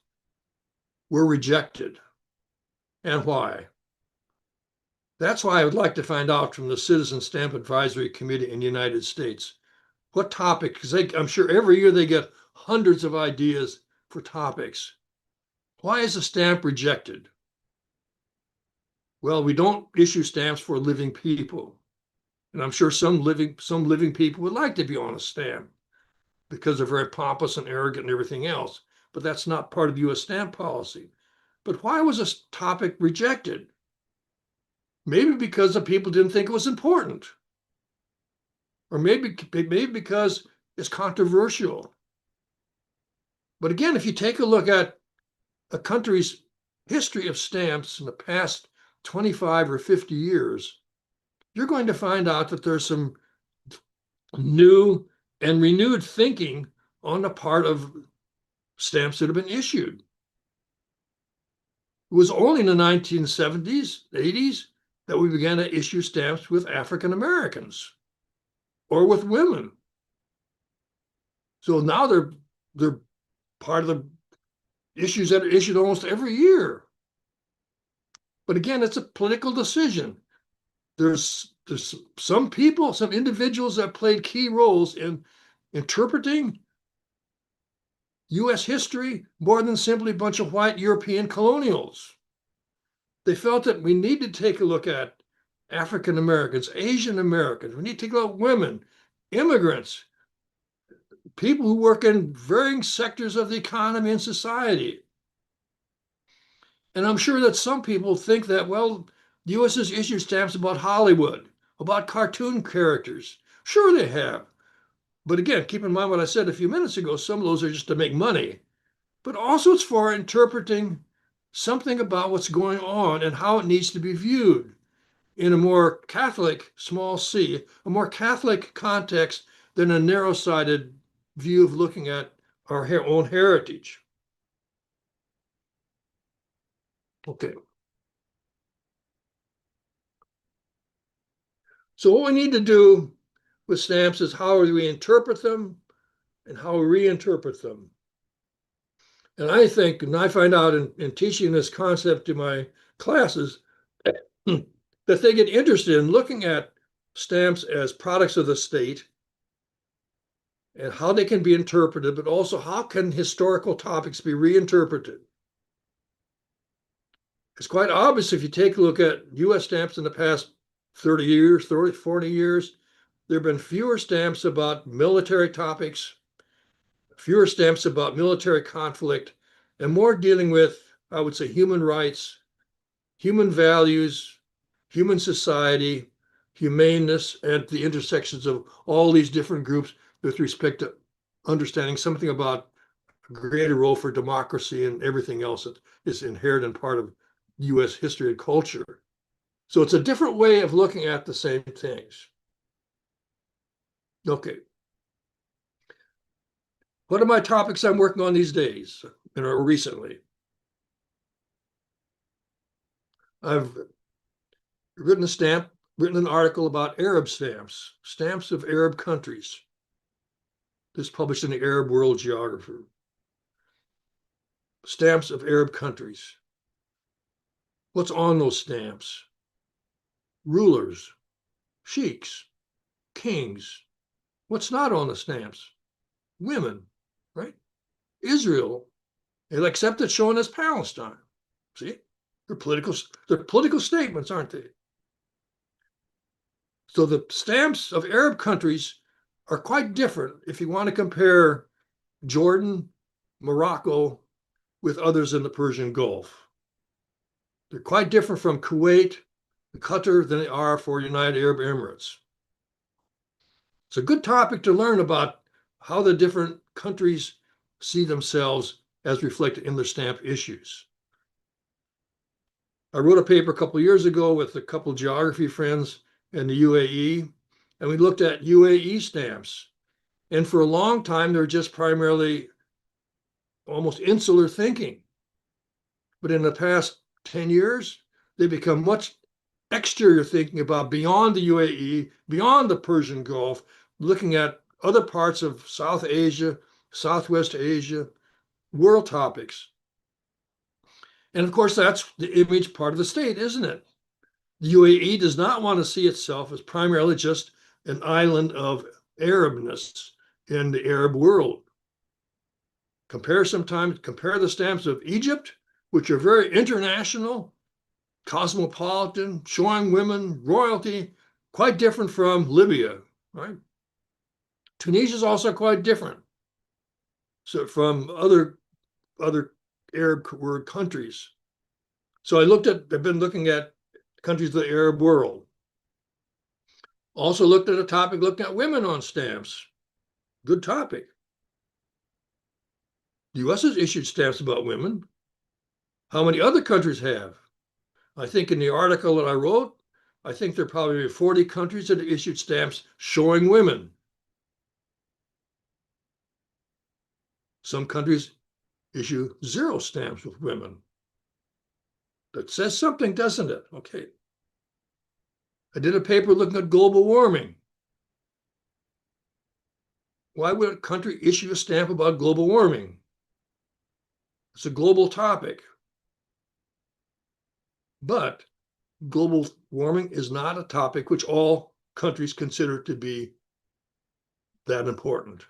were rejected and why. That's why I would like to find out from the Citizen Stamp Advisory Committee in the United States. What topic, because I'm sure every year they get hundreds of ideas for topics. Why is a stamp rejected? Well, we don't issue stamps for living people. And I'm sure some living people would like to be on a stamp because they're very pompous and arrogant and everything else. But that's not part of US stamp policy. But why was a topic rejected? Maybe because the people didn't think it was important. Or maybe because it's controversial. But again, if you take a look at a country's history of stamps in the past 25 or 50 years, you're going to find out that there's some new and renewed thinking on the part of stamps that have been issued. It was only in the 1970s, 80s, that we began to issue stamps with African Americans or with women. So now they're part of the issues that are issued almost every year. But again, it's a political decision. There's some people, some individuals that played key roles in interpreting US history more than simply a bunch of white European colonials. They felt that we need to take a look at African Americans, Asian Americans. We need to take a look at women, immigrants, people who work in varying sectors of the economy and society. And I'm sure that some people think that, well, the US has issued stamps about Hollywood, about cartoon characters. Sure they have. But again, keep in mind what I said a few minutes ago, some of those are just to make money. But also it's for interpreting something about what's going on and how it needs to be viewed in a more Catholic, small c, a more Catholic context than a narrow-sided view of looking at our own heritage. Okay. So what we need to do with stamps is how do we interpret them and how we reinterpret them. And I think, and I find out in teaching this concept to my classes, that they get interested in looking at stamps as products of the state and how they can be interpreted, but also how can historical topics be reinterpreted. It's quite obvious if you take a look at US stamps in the past 30 years, 30, 40 years, there have been fewer stamps about military topics, fewer stamps about military conflict, and more dealing with, I would say, human rights, human values, human society, humaneness, and the intersections of all these different groups with respect to understanding something about a greater role for democracy and everything else that is inherent and part of US history and culture. So it's a different way of looking at the same things. Okay. What are my topics I'm working on these days or recently? I've written an article about Arab stamps, stamps of Arab countries. This published in the Arab World Geographer. Stamps of Arab countries. What's on those stamps? Rulers, sheiks, kings. What's not on the stamps? Women, right? Israel, except it's shown as Palestine. See, they're political statements, aren't they? So the stamps of Arab countries are quite different if you want to compare Jordan, Morocco with others in the Persian Gulf. They're quite different from Kuwait, Qatar than they are for United Arab Emirates. It's a good topic to learn about how the different countries see themselves as reflected in their stamp issues. I wrote a paper a couple of years ago with a couple of geography friends in the UAE, and we looked at UAE stamps. And for a long time, they were just primarily almost insular thinking. But in the past 10 years, they become much exterior thinking about beyond the UAE, beyond the Persian Gulf, looking at other parts of South Asia, Southwest Asia, world topics. And of course, that's the image part of the state, isn't it? The UAE does not want to see itself as primarily just an island of Arabness in the Arab world. Compare the stamps of Egypt, which are very international, cosmopolitan, showing women, royalty, quite different from Libya, right? Tunisia is also quite different from other Arab world countries. So I've been looking at countries of the Arab world. Also looked at a topic looking at women on stamps. Good topic. The US has issued stamps about women. How many other countries have? I think in the article that I wrote, I think there are probably 40 countries that have issued stamps showing women. Some countries issue 0 stamps with women. That says something, doesn't it? Okay. I did a paper looking at global warming. Why would a country issue a stamp about global warming? It's a global topic. But global warming is not a topic which all countries consider to be that important.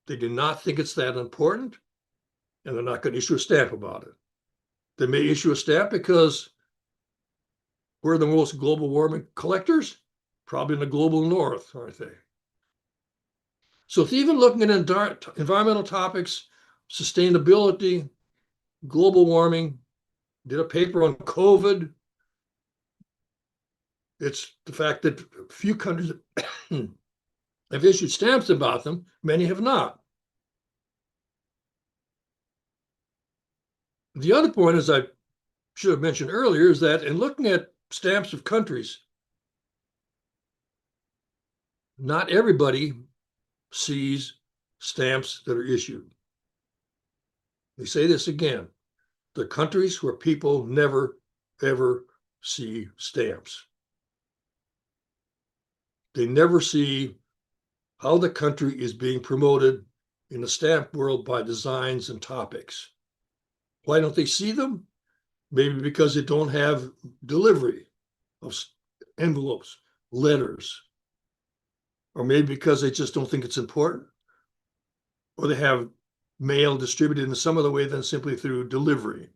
They do not think it's that important, and they're not going to issue a stamp about it. They may issue a stamp because we're the most global warming collectors, probably in the global north, aren't they? So if even looking at environmental topics, sustainability, global warming, did a paper on COVID. It's the fact that few countries have issued stamps about them, many have not. The other point, as I should have mentioned earlier, is that in looking at stamps of countries, not everybody sees stamps that are issued. They say this again, the countries where people never, ever see stamps. They never see how the country is being promoted in the stamp world by designs and topics. Why don't they see them? Maybe because they don't have delivery of envelopes, letters. or maybe because they just don't think it's important, or they have mail distributed in some other way than simply through delivery.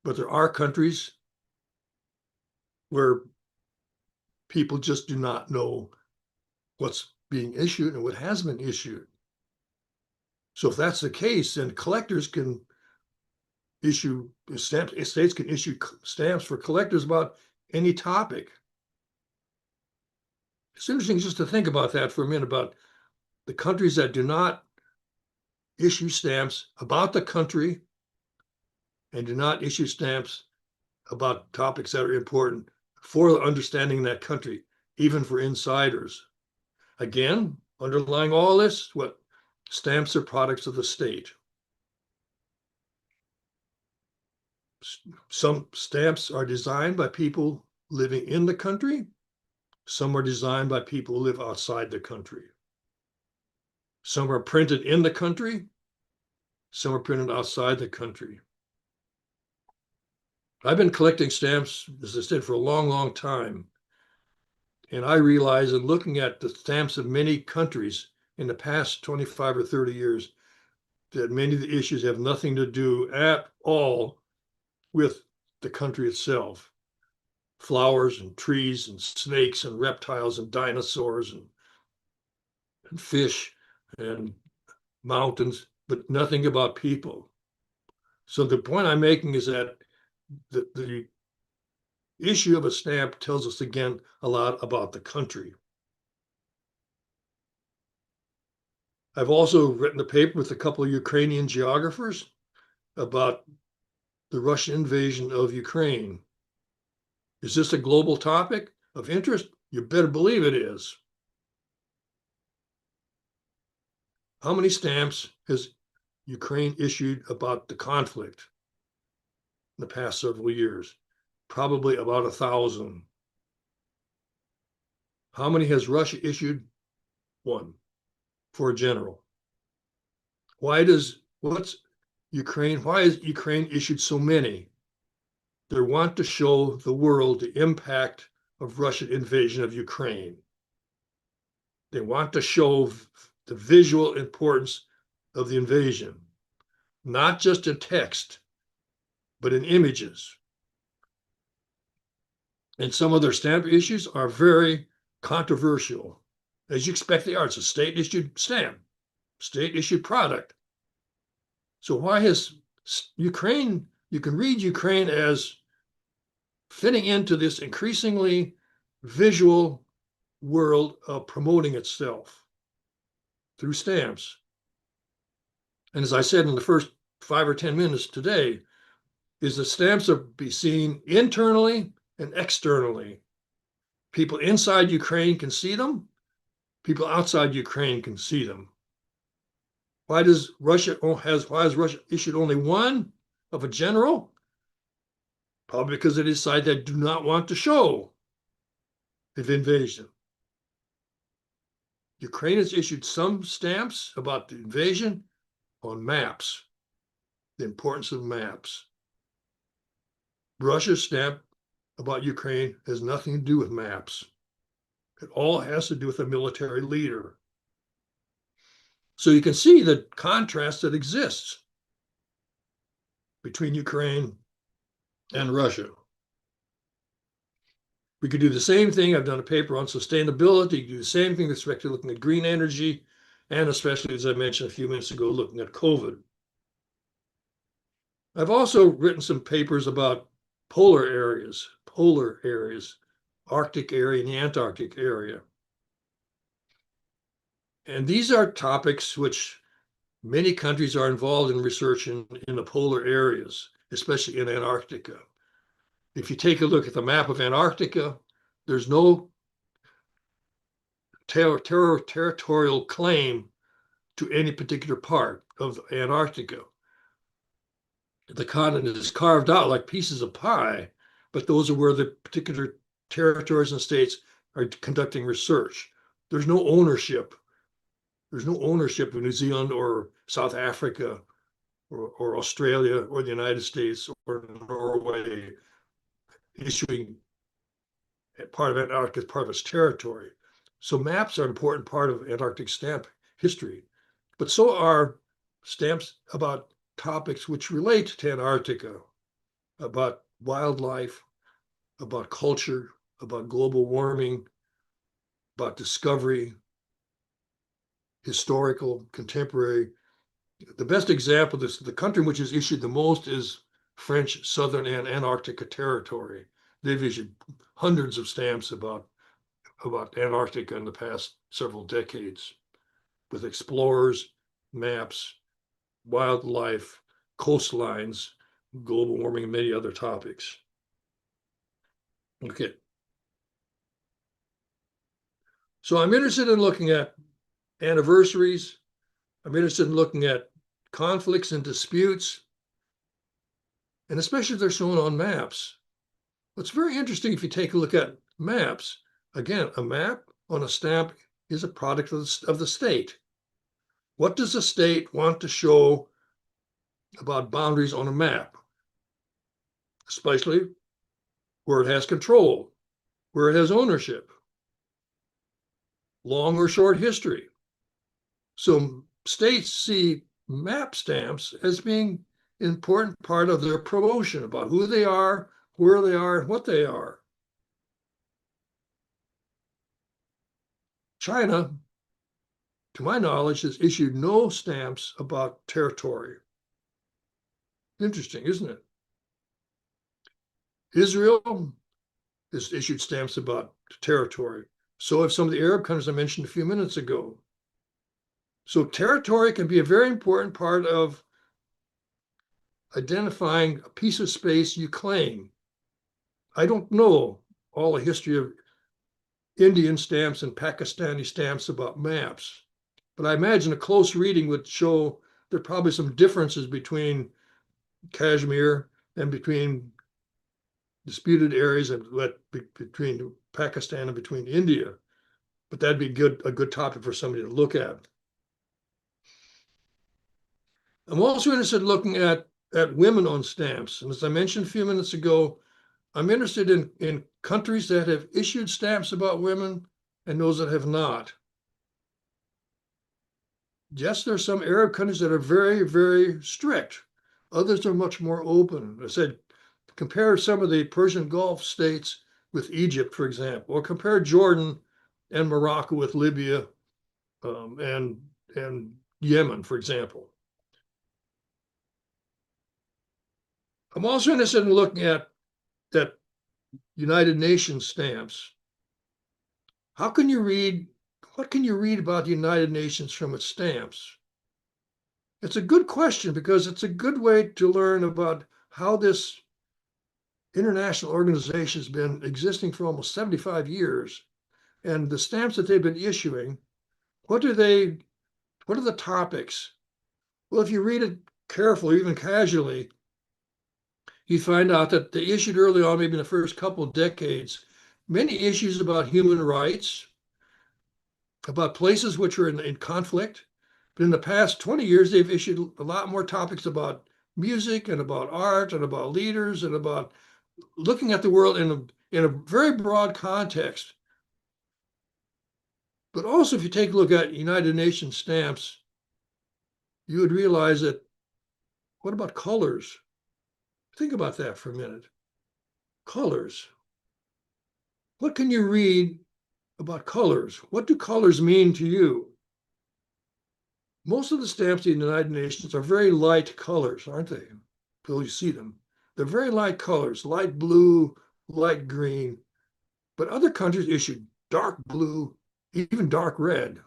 But there are countries where people just do not know what's being issued and what has been issued. So if that's the case, then collectors can issue stamps, states can issue stamps for collectors about any topic. It's interesting just to think about that for a minute, about the countries that do not issue stamps about the country and do not issue stamps about topics that are important for understanding that country, even for insiders. Again, underlying all this, what stamps are products of the state. Some stamps are designed by people living in the country. Some are designed by people who live outside the country. Some are printed in the country. Some are printed outside the country. I've been collecting stamps, as I said, for a long, long time. And I realize in looking at the stamps of many countries in the past 25 or 30 years, that many of the issues have nothing to do at all with the country itself. Flowers and trees and snakes and reptiles and dinosaurs and fish and mountains, but nothing about people. So the point I'm making is that the issue of a stamp tells us again a lot about the country. I've also written a paper with a couple of Ukrainian geographers about the Russian invasion of Ukraine. Is this a global topic of interest? You better believe it is. How many stamps has Ukraine issued about the conflict in the past several years? Probably about 1,000. How many has Russia issued? One, for a general. Why has Ukraine issued so many? They want to show the world the impact of Russian invasion of Ukraine. They want to show the visual importance of the invasion, not just in text, but in images. And some of their stamp issues are very controversial. As you expect they are. It's a state-issued stamp, state-issued product. So why has Ukraine, you can read Ukraine as fitting into this increasingly visual world of promoting itself through stamps. And as I said in the first 5 or 10 minutes today, is the stamps are be seen internally and externally. People inside Ukraine can see them. People outside Ukraine can see them. Why has Russia issued only one of a general? Probably because they decide they do not want to show the invasion. Ukraine has issued some stamps about the invasion on maps, the importance of maps. Russia's stamp about Ukraine has nothing to do with maps. It all has to do with a military leader. So you can see the contrast that exists between Ukraine and Russia. We could do the same thing. I've done a paper on sustainability. You could do the same thing with respect to looking at green energy, and especially, as I mentioned a few minutes ago, looking at COVID. I've also written some papers about polar areas, Arctic area and the Antarctic area. And these are topics which many countries are involved in research in the polar areas, especially in Antarctica. If you take a look at the map of Antarctica, there's no territorial claim to any particular part of Antarctica. The continent is carved out like pieces of pie, but those are where the particular territories and states are conducting research. There's no ownership. There's no ownership of New Zealand or South Africa or Australia or the United States or Norway issuing part of Antarctica as part of its territory. So maps are an important part of Antarctic stamp history, but so are stamps about topics which relate to Antarctica, about wildlife, about culture, about global warming, about discovery, historical, contemporary. The best example of this, the country which has issued the most is French Southern and Antarctica Territory. They've issued hundreds of stamps about Antarctica in the past several decades, with explorers, maps, wildlife, coastlines, global warming, and many other topics. Okay. So I'm interested in looking at anniversaries. I'm interested in looking at conflicts and disputes, and especially if they're shown on maps. What's very interesting if you take a look at maps, again, a map on a stamp is a product of the state. What does the state want to show about boundaries on a map? Especially where it has control, where it has ownership, long or short history. So states see map stamps as being an important part of their promotion about who they are, where they are, and what they are. China, to my knowledge, has issued no stamps about territory. Interesting, isn't it? Israel has issued stamps about territory. So have some of the Arab countries I mentioned a few minutes ago. So territory can be a very important part of identifying a piece of space you claim. I don't know all the history of Indian stamps and Pakistani stamps about maps, but I imagine a close reading would show there are probably some differences between Kashmir and between disputed areas and between Pakistan and between India. But that'd be a good topic for somebody to look at. I'm also interested in looking at women on stamps. And as I mentioned a few minutes ago, I'm interested in countries that have issued stamps about women and those that have not. Yes, there are some Arab countries that are very, very strict. Others are much more open. I said, compare some of the Persian Gulf states with Egypt, for example, or compare Jordan and Morocco with Libya and Yemen, for example. I'm also interested in looking at United Nations stamps. What can you read about the United Nations from its stamps? It's a good question because it's a good way to learn about how this international organization has been existing for almost 75 years. And the stamps that they've been issuing, what are the topics? Well, if you read it carefully, even casually, you find out that they issued early on, maybe in the first couple of decades, many issues about human rights, about places which were in conflict. But in the past 20 years, they've issued a lot more topics about music and about art and about leaders and about looking at the world in a very broad context. But also, if you take a look at United Nations stamps, you would realize that, what about colors? Think about that for a minute. Colors. What can you read about colors? What do colors mean to you? Most of the stamps in the United Nations are very light colors, aren't they? Until you see them. They're very light colors, light blue, light green. But other countries issue dark blue, even dark red.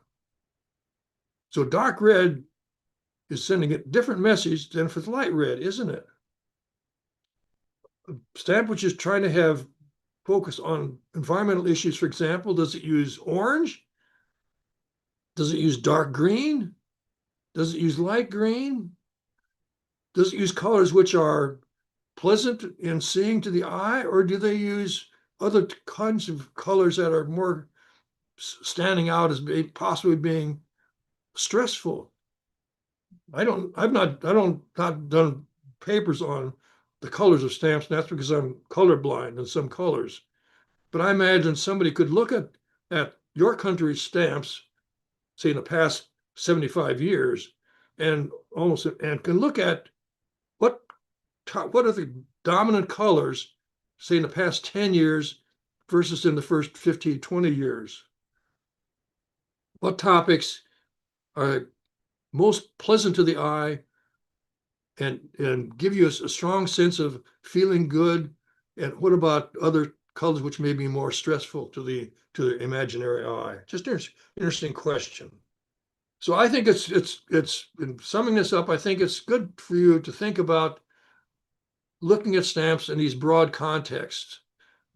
So dark red is sending a different message than if it's light red, isn't it? A stamp which is trying to have focus on environmental issues, for example, does it use orange? Does it use dark green? Does it use light green? Does it use colors which are pleasant in seeing to the eye, or do they use other kinds of colors that are more standing out as possibly being stressful? I've not done papers on the colors of stamps, and that's because I'm colorblind in some colors. But I imagine somebody could look at your country's stamps, say in the past 75 years, and can look at what are the dominant colors, say in the past 10 years versus in the first 15, 20 years. What topics are most pleasant to the eye and give you a strong sense of feeling good? And what about other colors which may be more stressful to the imaginary eye? Just interesting question. So I think it's in summing this up, I think it's good for you to think about looking at stamps in these broad contexts,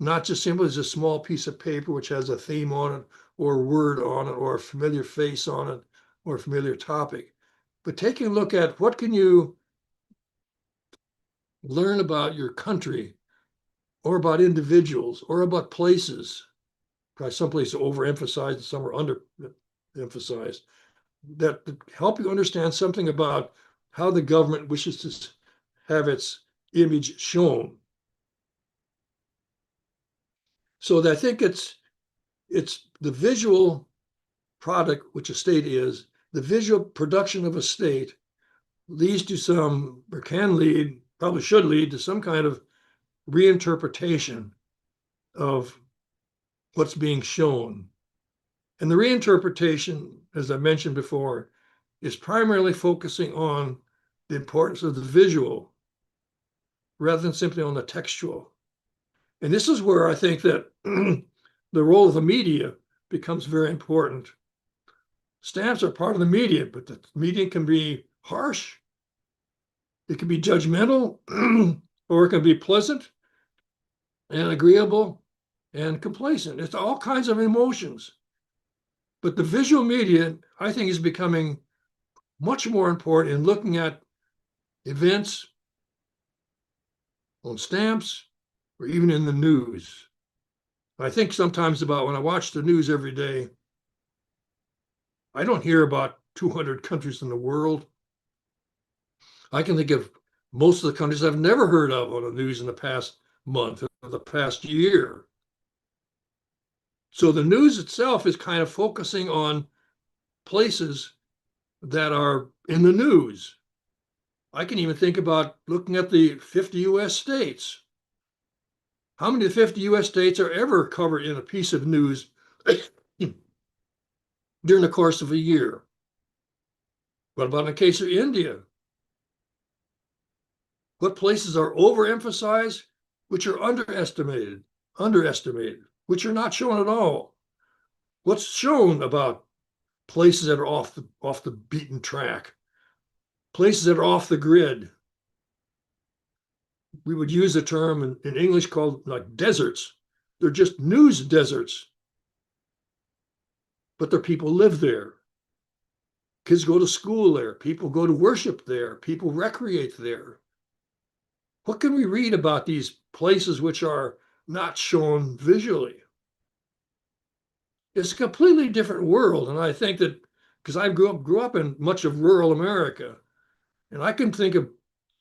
not just simply as a small piece of paper which has a theme on it or a word on it or a familiar face on it or a familiar topic, but taking a look at what can you learn about your country or about individuals or about places. Probably some places are overemphasized and some are underemphasized, that help you understand something about how the government wishes to have its image shown. So I think it's the visual product, which a state is, the visual production of a state leads to some, or can lead, probably should lead to some kind of reinterpretation of what's being shown. And the reinterpretation, as I mentioned before, is primarily focusing on the importance of the visual rather than simply on the textual. And this is where I think that the role of the media becomes very important. Stamps are part of the media, but the media can be harsh, it can be judgmental, or it can be pleasant and agreeable and complacent. It's all kinds of emotions. But the visual media, I think, is becoming much more important in looking at events on stamps or even in the news. I think sometimes about when I watch the news every day, I don't hear about 200 countries in the world. I can think of most of the countries I've never heard of on the news in the past month or the past year. So the news itself is kind of focusing on places that are in the news. I can even think about looking at the 50 US states. How many of the 50 US states are ever covered in a piece of news during the course of a year? What about in the case of India? What places are overemphasized, which are underestimated, which are not shown at all? What's shown about places that are off the beaten track, places that are off the grid? We would use a term in English called like deserts. They're just news deserts, but their people live there. Kids go to school there. People go to worship there. People recreate there. What can we read about these places which are not shown visually? It's a completely different world. And I think that because I grew up in much of rural America, and I can think of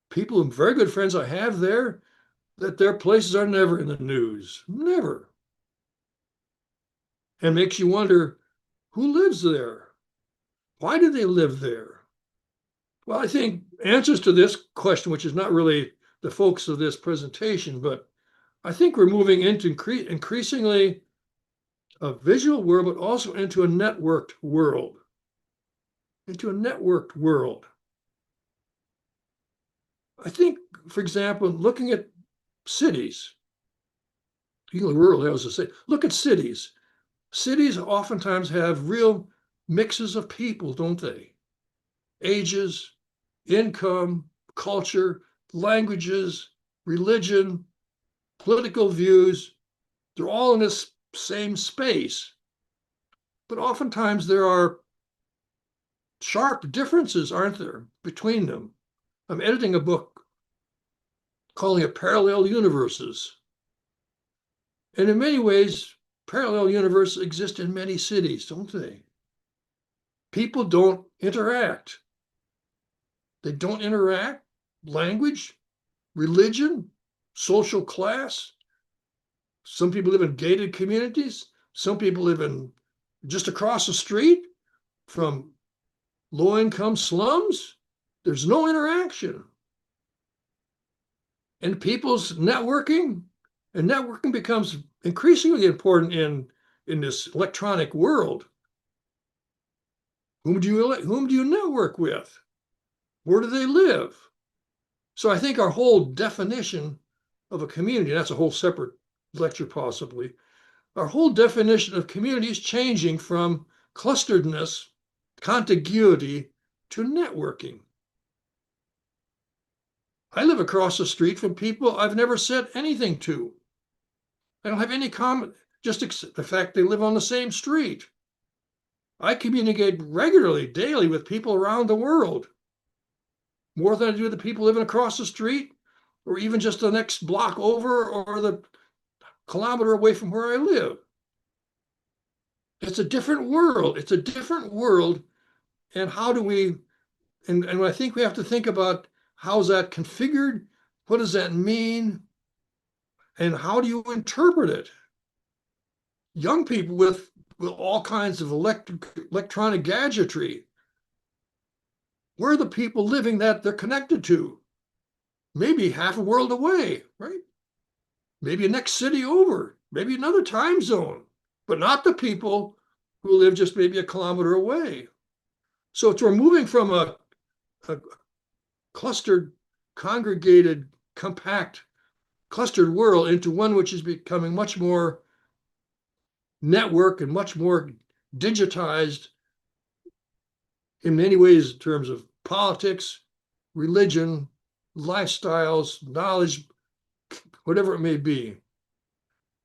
people and very good friends I have there that their places are never in the news, never. And makes you wonder, who lives there? Why do they live there? Well, I think answers to this question, which is not really the focus of this presentation, but I think we're moving into increasingly a visual world, but also into a networked world. I think, for example, looking at cities, rural areas to say, look at cities. Cities oftentimes have real mixes of people, don't they? Ages, income, culture, languages, religion, political views, they're all in this same space. But oftentimes there are sharp differences, aren't there, between them? I'm editing a book calling it Parallel Universes. And in many ways, parallel universes exist in many cities, don't they? People don't interact. They don't interact. Language, religion, social class. Some people live in gated communities. Some people live in just across the street from low-income slums, there's no interaction. And people's networking, and networking becomes increasingly important in this electronic world. Whom do you network with? Where do they live? So I think our whole definition of a community, that's a whole separate lecture possibly, our whole definition of community is changing from clusteredness, contiguity, to networking. I live across the street from people I've never said anything to. I don't have any comment, just the fact they live on the same street. I communicate regularly, daily with people around the world, more than I do with the people living across the street, or even just the next block over, or the kilometer away from where I live. It's a different world. It's a different world. And how do we, and I think we have to think about how's that configured? What does that mean? And how do you interpret it? Young people with all kinds of electronic gadgetry, where are the people living that they're connected to? Maybe half a world away, right? Maybe a next city over, maybe another time zone, but not the people who live just maybe a kilometer away. So we're moving from a clustered, congregated, compact, clustered world into one which is becoming much more network and much more digitized in many ways in terms of politics, religion, lifestyles, knowledge, whatever it may be.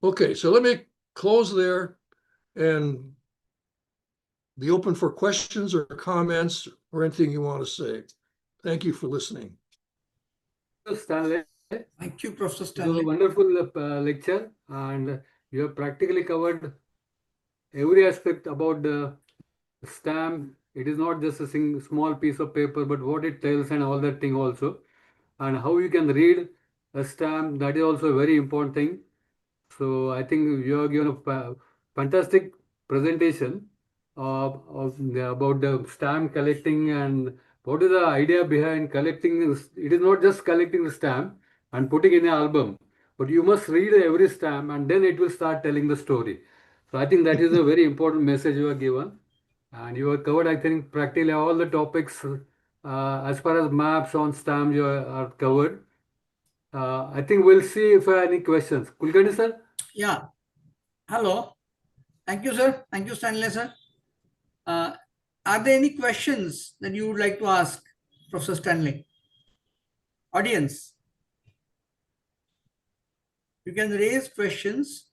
Okay, so let me close there and be open for questions or comments or anything you want to say. Thank you for listening. Stanley, Thank you, Professor it was a Stanley. wonderful lecture, and you have practically covered every aspect about the stamp. It is not just a small piece of paper, but what it tells and all that thing also, and how you can read a stamp. That is also a very important thing. So I think you have given a fantastic presentation about the stamp collecting and what is the idea behind collecting. It is not just collecting the stamp and putting in an album, but you must read every stamp and then it will start telling the story. So I think that is a very important message you have given. And you have covered, I think, practically all the topics as far as maps on stamp you are covered. I think we'll see if there are any questions. Kulkarni sir? Yeah. Hello. Thank you, sir. Thank you, Stanley, sir. Are there any questions that you would like to ask Professor Stanley? Audience, you can raise questions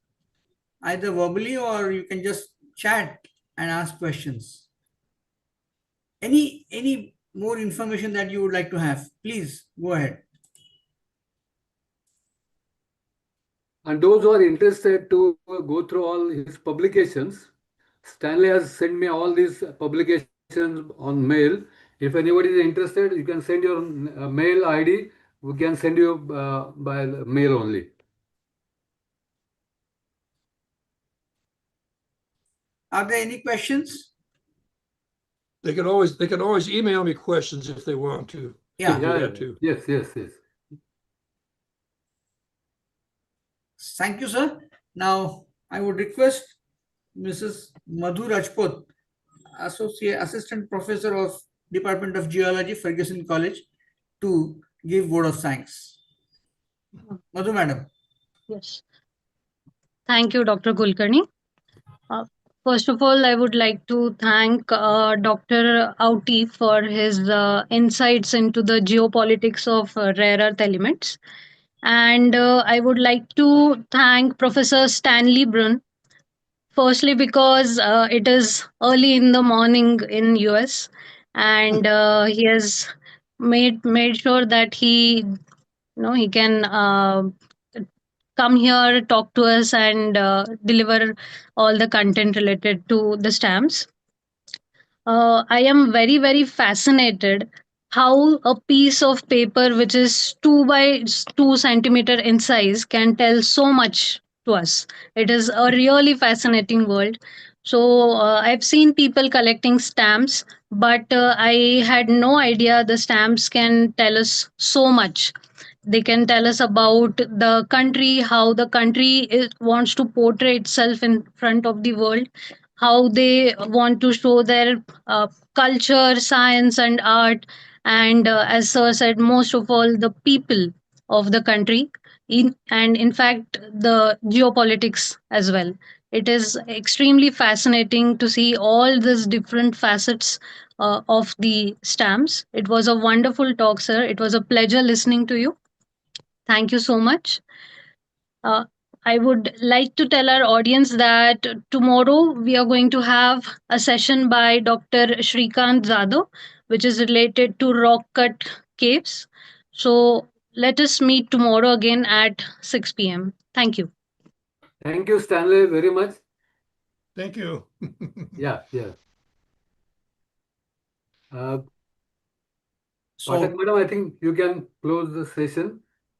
either verbally or you can just chat and ask questions. Any more information that you would like to have, please go ahead. And those who are interested to go through all his publications, Stanley has sent me all these publications on mail. If anybody is interested, you can send your mail ID. We can send you by mail only. Are there any questions? They can always email me questions if they want to. Yeah. Do that too. Yes. Thank you, sir. Now, I would request Mrs. Madhu Rajput, Assistant Professor of Department of Geology, Ferguson College, to give word of thanks. Madhu, madam. Yes. Thank you, Dr. Kulkarni. Uh, First of all, I would like to thank Dr. Auti for his insights into the geopolitics of rare earth elements. And I would like to thank Professor Stanley Brun, firstly because it is early in the morning in US, and he has made sure that he can come here, talk to us, and deliver all the content related to the stamps. I am very, very fascinated how a piece of paper which is 2 by 2 centimeter in size can tell so much to us. It is a really fascinating world. So I've seen people collecting stamps, but I had no idea the stamps can tell us so much. They can tell us about the country, how the country wants to portray itself in front of the world, how they want to show their culture, science, and art. And as Sir said, most of all, the people of the country, and in fact, the geopolitics as well. It is extremely fascinating to see all these different facets of the stamps. It was a wonderful talk, sir. It was a pleasure listening to you. Thank you so much. Uh, I would like to tell our audience that tomorrow we are going to have a session by Dr. Shrikant Zadav, which is related to rock cut caves. So let us meet tomorrow again at 6 p.m. Thank you. Thank you, Stanley, very much. Thank you. Yeah, yeah. So Pathak Madam, I think you can close the session.